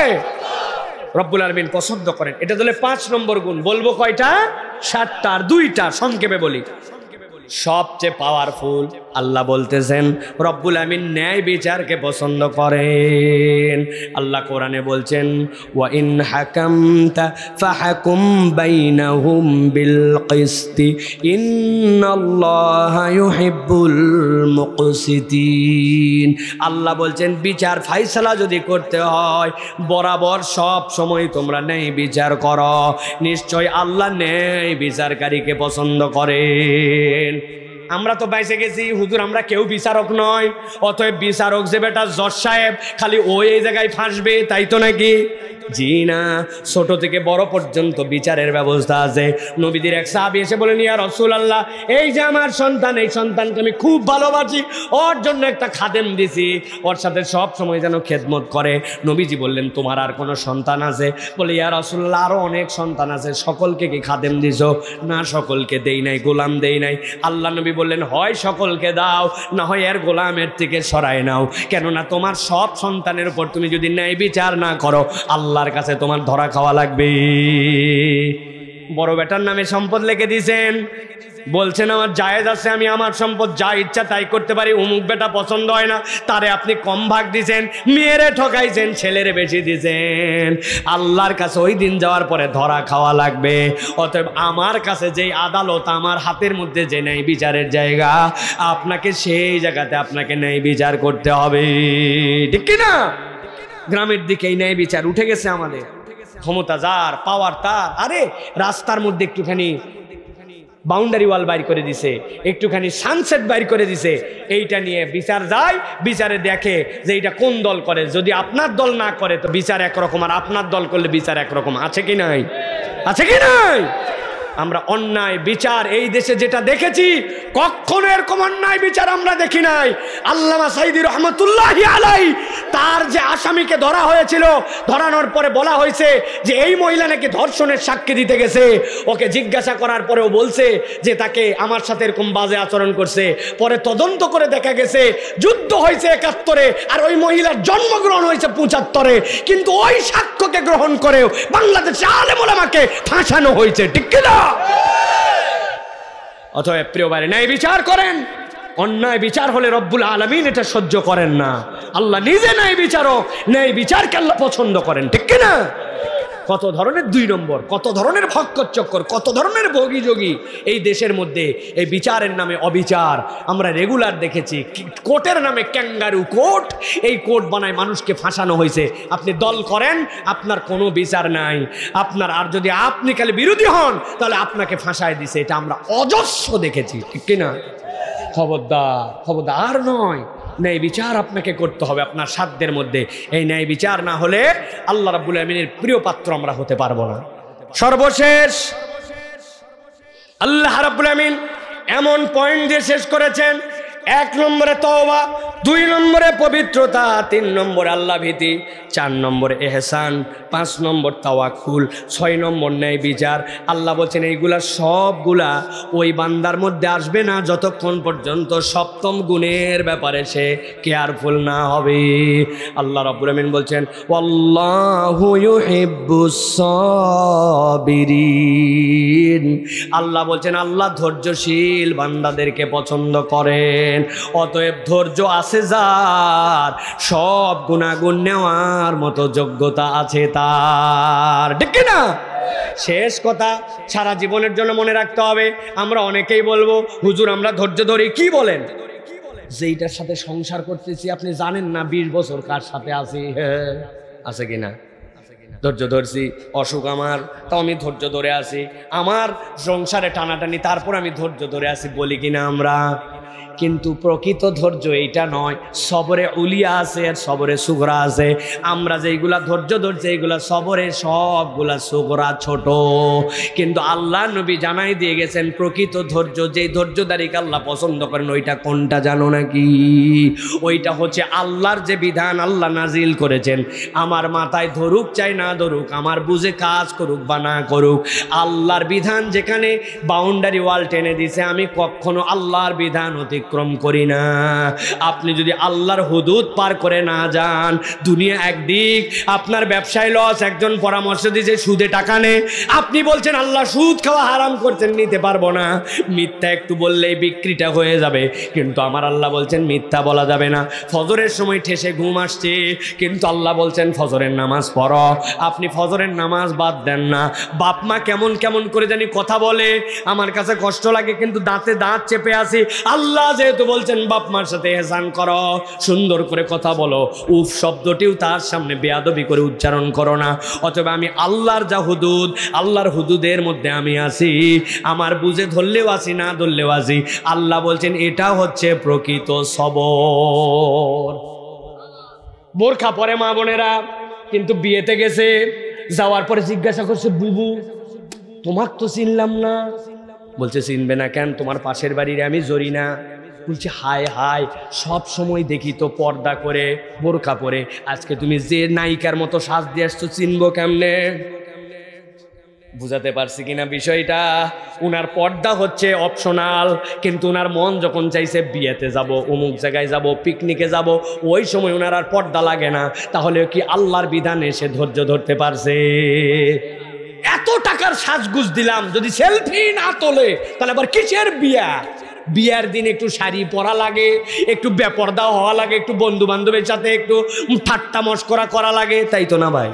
রব্বুল আলামিন পছন্দ করেন। এটা তাহলে 5 নম্বর গুণ। বলবো কয়টা? 7টা, আর 2টা সংক্ষেপে বলি। সবচেয়ে পাওয়ারফুল আল্লাহ বলতেছেন, রব্বুল আমিন ন্যায় বিচারকে পছন্দ করেন। আল্লাহ কোরআনে বলছেন, ওয়া ইন হাকামতা ফাহকুম বাইনাহুম বিল কিসতি ইন্নাল্লাহা ইউহিব্বুল মুকসিতিন। আল্লাহ বলছেন, বিচার ফাইসালা যদি করতে হয়, বরাবর সব সময় তোমরা ন্যায় বিচার করো, নিশ্চয় আল্লাহ ন্যায় বিচারকারীকে পছন্দ করেন। আমরা তো বাইসে গেছি হুজুর, আমরা কেউ বিচারক নয়, অতএব বিচারক যে বেটা জজ সাহেব খালি ওই জায়গায় ফাঁসবে তাই তো নাকি? জি না, ছোট থেকে বড় পর্যন্ত বিচারের ব্যবস্থা আছে। নবীদের এক সাহাবী এসে বলেন, ইয়া রাসূলুল্লাহ, এই যে আমার সন্তান, এই সন্তানকে আমি খুব ভালোবাসি, ওর জন্য একটা খাদেম দিছি, ওর সাথে সব সময় যেন খেদমত করে। নবীজি বললেন, তোমার আর কোনো সন্তান আছে? বলে, ইয়া রাসূলুল্লাহ, আরো অনেক সন্তান আছে। সকলকে কি খাদেম দিছো? না, সকলকে দেই নাই, গোলাম দেই নাই। আল্লাহ নবী বললেন, হয় সকলকে দাও, না হয় এর গোলামের থেকে সরায় নাও। কেননা তোমার সব সন্তানের উপর তুমি যদি ন্যায় বিচার না করো, আল্লাহর কাছে তোমার ধরা খাওয়া লাগবে। বড় বেটার নামে সম্পদ লিখে দিয়েছেন, বলছেন আমার জায়েজ আছে, আমি আমার সম্পদ যা ইচ্ছা তাই করতে পারি। অমুক বেটা পছন্দ হয় না, তারে আপনি কম ভাগ দিয়েছেন, মেয়েরে ঠকাইছেন, ছেলেরে বেশি দিয়েছেন। আল্লাহর কাছে ওই দিন যাওয়ার পরে ধরা খাওয়া লাগবে। অতএব আমার কাছে যেই আদালত, আমার হাতের মধ্যে যে ন্যায় বিচারের জায়গা, আপনাকে সেই জায়গাতে আপনাকে ন্যায় বিচার করতে হবে, ঠিক কিনা? গ্রামের দিকে এই ন্যায় বিচার উঠে গেছে আমাদের, ক্ষমতা যার, পাওয়ার তার। আরে রাস্তার মধ্যে একটুখানি বাউন্ডারি ওয়াল বাইর করে দিছে, একটুখানি সানসেট বাইর করে দিছে, এইটা নিয়ে বিচার যায়, বিচারে দেখে যে এইটা কোন দল করে। যদি আপনার দল না করে তো বিচার একরকম, আর আপনার দল করলে বিচার একরকম। আছে কি নাই? আছে কি নাই? আমরা অন্যায় বিচার এই দেশে যেটা দেখেছি, কখনো এরকম অন্যায় বিচার আমরা দেখি নাই। আল্লামা সাঈদী রহমাতুল্লাহি আলাইহি তার যে আসামিকে ধরা হয়েছিল, ধরানোর পরে বলা হয়েছে যে এই মহিলা নাকি ধর্ষণের সাক্ষী দিতে গেছে। ওকে জিজ্ঞাসা করার পরেও বলছে যে তাকে আমার সাথে এরকম বাজে আচরণ করছে। পরে তদন্ত করে দেখা গেছে যুদ্ধ হয়েছে ৭১-এ, আর ওই মহিলার জন্মগ্রহণ হয়েছে ৭৫-এ, কিন্তু ওই সাক্ষ্যকে গ্রহণ করেও বাংলাদেশে আলেম ওলামাকে ফাঁসানো হয়েছে। ঠিক কিনা? অতএব প্রিয় ভাই, ন্যায় বিচার করেন। অন্যায় বিচার হলে রব্বুল আলামিন এটা সহ্য করেন না। আল্লাহ নিজে ন্যায় বিচারক, ন্যায় বিচারকে আল্লাহ পছন্দ করেন। ঠিক কিনা? কত ধরনের ২ নম্বর, কত ধরনের ভক্কর, কত ধরনের ভোগী যোগী এই দেশের মধ্যে। এই বিচারের নামে অবিচার আমরা রেগুলার দেখেছি। কোর্টের নামে ক্যাঙ্গারু কোর্ট, এই কোর্ট বানায় মানুষকে ফাঁসানো হয়েছে। আপনি দল করেন, আপনার কোনো বিচার নাই। আপনার আর যদি আপনি খালি বিরোধী হন, তাহলে আপনাকে ফাঁসায় দিছে। এটা আমরা অজস্র দেখেছি। ঠিক কিনা? খবরদার, খবরদার নয়, ন্যায় বিচার আপনাকে করতে হবে আপনার সাধ্যের মধ্যে। এই ন্যায় বিচার না হলে আল্লাহ রাব্বুল আমিনের প্রিয় পাত্র আমরা হতে পারবো না। সর্বশেষ আল্লাহ রাব্বুল আমিন এমন পয়েন্ট দিয়ে শেষ করেছেন, ১ নম্বরে তওবা, ২ নম্বরে পবিত্রতা, ৩ নম্বরে আল্লাহ ভীতি, ৪ নম্বরে ইহসান, ৫ নম্বর তাওয়াক্কুল, ৬ নম্বর ন্যায় বিচার। আল্লাহ বলছেন এইগুলা সবগুলা ওই বান্দার মধ্যে আসবে না যতক্ষণ পর্যন্ত ৭ম গুণের ব্যাপারে সে কেয়ারফুল না হবে। আল্লাহ রাব্বুল আমিন বলছেন ওয়াল্লাহু ইউহিব্বুস সাবিরিন। আল্লাহ বলছেন আল্লাহ ধৈর্যশীল বান্দাদেরকে পছন্দ করেন। অতএব ধৈর্য আছে যার, সব গুনাহগুণ নেওয়ার মতো যোগ্যতা আছে তার। ঠিক না? শেষ কথা, সারা জীবনের জন্য মনে রাখতে হবে। আমরা অনেকেই বলবো হুজুর আমরা ধৈর্য ধরি। কি বলেন? যেইটার সাথে সংসার করতেছি আপনি জানেন না ২০ বছর কার সাথে আছি। হ্যাঁ, আছে কিনা? ধৈর্য ধরছি। অসুখ আমার, তাও আমি ধৈর্য ধরে আছি। আমার সংসারে টানাটানি, তারপর আমি ধৈর্য ধরে আছি, বলি কিনা আমরা? কিন্তু প্রকৃত ধৈর্য এইটা নয়। সবরে উলিয়া আছে আর সবরে সুগরা আছে। আমরা যেইগুলা ধৈর্য ধরছি এইগুলা সবরে, সবগুলা সুগরা ছোট। কিন্তু আল্লাহ নবী জানাই দিয়ে গেছেন প্রকৃত ধৈর্য, যেই ধৈর্যদারিকে আল্লাহ পছন্দ করেন, ওইটা কোনটা জানো নাকি? ওইটা হচ্ছে আল্লাহর যে বিধান আল্লাহ নাজিল করেছেন, আমার মাথায় ধরুক চাই না ধরুক, আমার বুঝে কাজ করুক বা না করুক, আল্লাহর বিধান যেখানে বাউন্ডারি ওয়াল টেনে দিছে, আমি কখনো আল্লাহর বিধান অতিক্রম করি না। আপনি যদি আল্লাহর হুদুদ পার করে না যান, দুনিয়া একদিক, আপনার ব্যবসায় লস, একজন পরামর্শ দিয়েছে সুদে টাকা নে, আপনি বলছেন আল্লাহ সুদ খাওয়া হারাম করছেন, নিতে পারবো না। মিথ্যা একটু বললেই বিক্রিটা হয়ে যাবে, কিন্তু আমার আল্লাহ বলছেন মিথ্যা বলা যাবে না। ফজরের সময় ঠেসে ঘুম আসছে, কিন্তু আল্লাহ বলছেন ফজরের নামাজ পড়ো। আপনি ফজরের নামাজ বাদ দেন না। বাপ মা কেমন কেমন করে জানি কথা বলে, আমার কাছে কষ্ট লাগে, কিন্তু দাঁতে দাঁত চেপে আসি। আল্লাহ যেহেতু বলছেন বাপ মার সাথে ইহসান করো, সুন্দর করে কথা বলো, উফ শব্দটিও তার সামনে বেয়াদবি করে উচ্চারণ করো না। অথবা আমি আল্লাহর যা হুদুদ, আল্লাহর হুদুদের মধ্যে আমি আছি, আমার বুঝে ধরলেও আছি, না ধরলেও আছি। আল্লাহ বলছেন এটা হচ্ছে প্রকৃত সবর। বোরখা পরে মা বোনেরা, কিন্তু বিয়েতে গেছে, যাওয়ার পরে জিজ্ঞাসা করছে বুবু তোমার তো চিনলাম না। বলছে চিনবে না কেন? তোমার পাশের বাড়ির আমি জরিনা। বলছে হায় হায়, সব সময় দেখি তো পর্দা করে বোরখা পরে, আজকে তুমি যে নায়িকার মতো সাজ দিয়ে আসছো, চিনবো কেমনে? বুঝাতে পারছি কিনা বিষয়টা? উনার পর্দা হচ্ছে অপশনাল, কিন্তু উনার মন যখন চাইছে বিয়েতে যাব, অমুক জায়গায় যাব, পিকনিকে যাব, ওই সময় উনার আর পর্দা লাগে না। তাহলে কি আল্লাহর বিধানে সে ধৈর্য ধরতে পারছে? এত টাকার সাজগুজ দিলাম, যদি সেলফি না তোলে তাহলে আবার কিসের বিয়া? বিয়ার দিন একটু শাড়ি পরা লাগে, একটু বেপরদা হওয়া লাগে, একটু বন্ধু বান্ধবের সাথে একটু ঠাট্টা মস্করা করা লাগে, তাই তো না ভাই?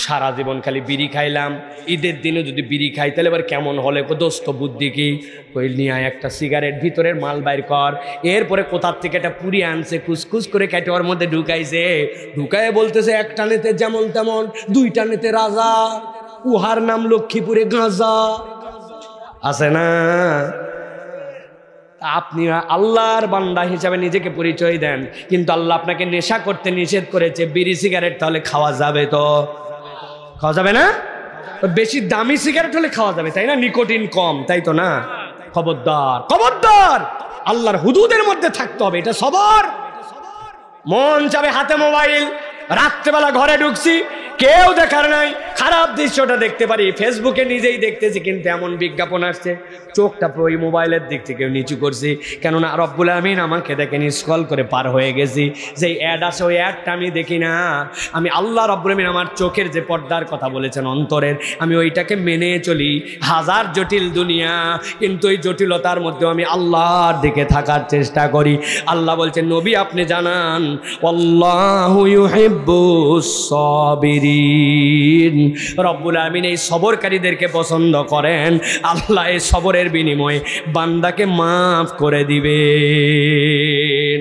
সারা জীবন খালি বিড়ি খাইলাম, ঈদের দিনে যদি বিড়ি খাই তাহলে এবার কেমন হলে? দোস্ত বুদ্ধি কি? কই নিয়ে একটা সিগারেট ভিতরের মাল বাইর কর। এরপরে কোথার থেকে একটা পুরি আনছে, কুচকুচ করে কেটে ওর মধ্যে ঢুকাইছে, ঢুকায় বলতেছে এক টানেতে যেমন তেমন, 2 টানেতে রাজা, উহার নাম লক্ষ্মীপুরে গাঁজা। আছে না? আপনি আল্লাহর বান্দা হিসাবে নিজেকে পরিচয় দেন, কিন্তু আল্লাহ আপনাকে নেশা করতে নিষেধ করেছে, বিড়ি সিগারেট তাহলে খাওয়া যাবে তো? খাওয়া যাবে না? বেশি দামি সিগারেট হলে খাওয়া যাবে, তাই না? নিকোটিন কম, তাই তো না? খবরদার, খবরদার, আল্লাহর হুদুদের মধ্যে থাকতে হবে। এটা সবার মন চাবে হাতে মোবাইল, রাত্রেবেলা ঘরে ঢুকছি, কেউ দেখার নাই, খারাপ দৃশ্যটা দেখতে পারি, ফেসবুকে নিজেই দেখতেছি, কিন্তু এমন বিজ্ঞাপন আসছে, চোখটা ওই মোবাইলের দিক থেকে নিচু করছি, কেননা রব্বুল আমিন আমাকে দেখেন স্ক্রল করে পার হয়ে গেছি, যেই অ্যাড আসে ওই অ্যাডটা আমি দেখি না। আমি আল্লাহ রব্বুল আমিন আমার চোখের যে পর্দার কথা বলেছেন অন্তরের, আমি ওইটাকে মেনে চলি। হাজার জটিল দুনিয়া, কিন্তু এই জটিলতার মধ্যে আমি আল্লাহর দিকে থাকার চেষ্টা করি। আল্লাহ বলছেন, নবী আপনি জানান, আল্লাহু ইউহিব্বুস সাবিরিন, রব্বুল আমিন এই সবরকারীদেরকে পছন্দ করেন। আল্লাহ এই সবরের বিনিময়ে বান্দাকে মাফ করে দিবেন।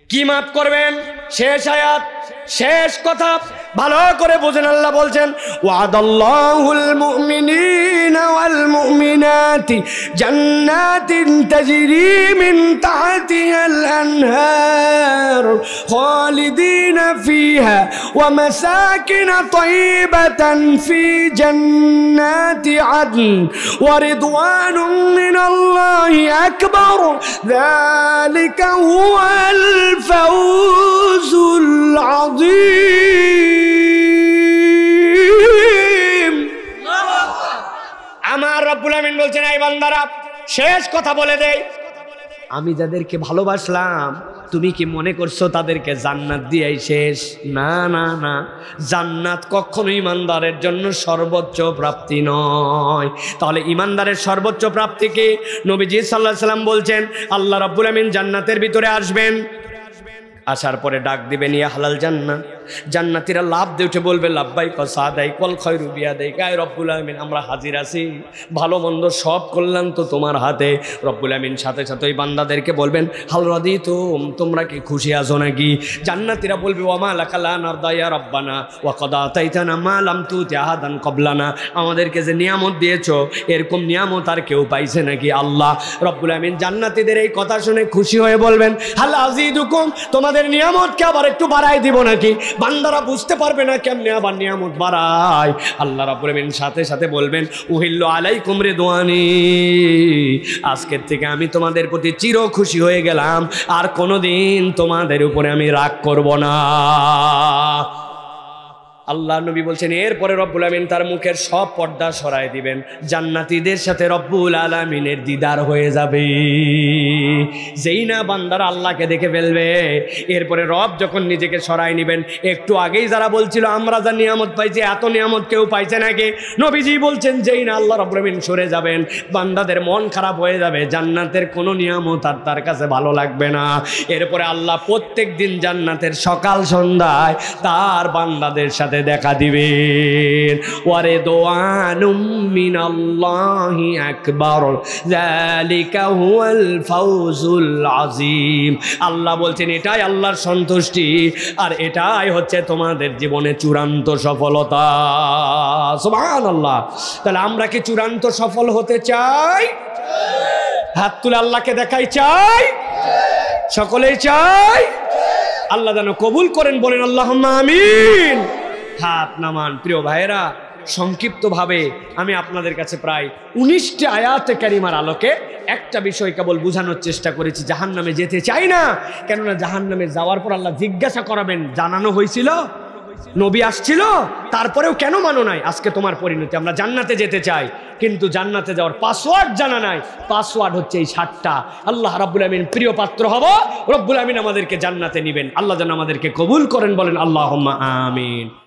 কি মাফ করবেন? শেষ আয়াত, শেষ কথা ভালো করে বুঝেন। আল্লাহ বলছেন, ওয়াদাল্লাহুল মুমিনিনা ওয়াল মুমিনাতি জান্নাতিন তাজরি মিন তাহতিহাল আনহার খালিদিনা ফিহা ওয়া মাসাকিন তাইয়িবাতান ফি জান্নাতি আদন ওয়া রিদওয়ানুম মিনাল্লাহি আকবার যালিকা হুয়াল ফাউজুল আযীম। আমার রব্বুল আমিন বলছেন, এই বান্দারা শেষ কথা বলে দেই, আমি যাদেরকে ভালোবাসলাম তুমি কি মনে করছো তাদেরকে জান্নাত দিয়েই শেষ? না না না, জান্নাত কখনো ইমানদারের জন্য সর্বোচ্চ প্রাপ্তি নয়। তাহলে ইমানদারের সর্বোচ্চ প্রাপ্তি কি? নবীজি সাল্লাল্লাহু আলাইহি সাল্লাম বলছেন, আল্লাহ রাব্বুল আমিন জান্নাতের ভিতরে আসবেন, আসার পরে ডাক দিবেন, ইয়া হালাল জান্নাত। জান্নাতীরা লাভ দিয়ে উঠে বলবে, লাব্বাইক ওয়া সাদাইক ওয়াল খায়রু বিয়াদাইক, আয় রব্বুল আমিন আমরা হাজির আছি, ভালো মন্দ সব কল্যাণ তো তোমার হাতে। রব্বুল আমিন সাথে সাথে ওই বান্দাদেরকে বলবেন, হাল রাদিতুম, তোমরা কি খুশি আছো নাকি? জান্নাতীরা বলবে, ওয়া মা লাকা লা নারদা ইয়া রাব্বানা ওয়া কদ আতাইতানা মা লাম তুতি আহাদান ক্বাবলানা, আমাদেরকে যে নিয়ামত দিয়েছো এরকম নিয়ামত আর কেউ পাইছে নাকি? আল্লাহ রব্বুল আমিন জান্নাতীদের এই কথা শুনে খুশি হয়ে বলবেন, হাল আযীদুকুম, তোমাদের নিয়ামতকে আবার একটু বাড়াই দিব নাকি? বান্দারা বুঝতে পারবে না কেমনে আবার নিয়ামত বাড়ায়। আল্লাহ রাব্বুল আমিন সাথে সাথে বলবেন, উহিল্লু আলাইকুম রিদওয়ানি, আজকের থেকে আমি তোমাদের প্রতি চির খুশি হয়ে গেলাম, আর কোনোদিন তোমাদের উপরে আমি রাগ করব না। আল্লাহ নবী বলছেন, এরপরে রব্বুল আমিন তার মুখের সব পর্দা সরায় দিবেন, জান্নাতীদের সাথে রব্বুল আলামিনের দিদার হয়ে যাবে। যেই না বান্দারা আল্লাহকে দেখে ফেলবে, এরপরে রব যখন নিজেকে সরায় নিবেন, একটু আগেই যারা বলছিল আমরা যা নিয়ামত পাইছি এত নিয়ামত কেউ পাইছে নাকি, নবীজি বলছেন যেই না আল্লাহ রব্বুল আমিন সরে যাবেন, বান্দাদের মন খারাপ হয়ে যাবে, জান্নাতের কোনো নিয়ামত আর তার কাছে ভালো লাগবে না। এরপরে আল্লাহ প্রত্যেক দিন জান্নাতের সকাল সন্ধ্যায় তার বান্দাদের সাথে দেখা দিবেন। ওয়ারে দোয়ানুম মিনাল্লাহি আকবার যালিকা হুয়াল ফাউজুল আযীম। আল্লাহ বলছেন এটাই আল্লাহর সন্তুষ্টি, আর এটাই হচ্ছে তোমাদের জীবনে চূড়ান্ত সফলতা। সুবহানাল্লাহ। তাহলে আমরা কি চূড়ান্ত সফল হতে চাই? হাত তুলে আল্লাহকে দেখাই চাই, সকলেই চাই। আল্লাহ যেন কবুল করেন, বলেন আল্লাহুম্মা আমিন। হাত নামান। প্রিয় ভাইয়েরা, সংক্ষিপ্তভাবে আমি আপনাদের কাছে প্রায় 19টি আয়াতে কারিমার আলোকে একটা বিষয় কেবল বোঝানোর চেষ্টা করেছি। জাহান্নামে যেতে চাই না, কেননা জাহান্নামে যাওয়ার পর আল্লাহ জিজ্ঞাসা করাবেন, জানানো হয়েছিল, নবী আসছিল, তারপরেও কেন মানো নাই? আজকে তোমার পরিণতি। আমরা জান্নাতে যেতে চাই, কিন্তু জান্নাতে যাওয়ার পাসওয়ার্ড জানা নাই। পাসওয়ার্ড হচ্ছে এই 7টা। আল্লাহ রাব্বুল আমিন প্রিয় পাত্র হব, রব্বুল আমিন আমাদেরকে জান্নাতে নিবেন। আল্লাহ যেন আমাদেরকে কবুল করেন, বলেন আল্লাহুম্মা আমিন।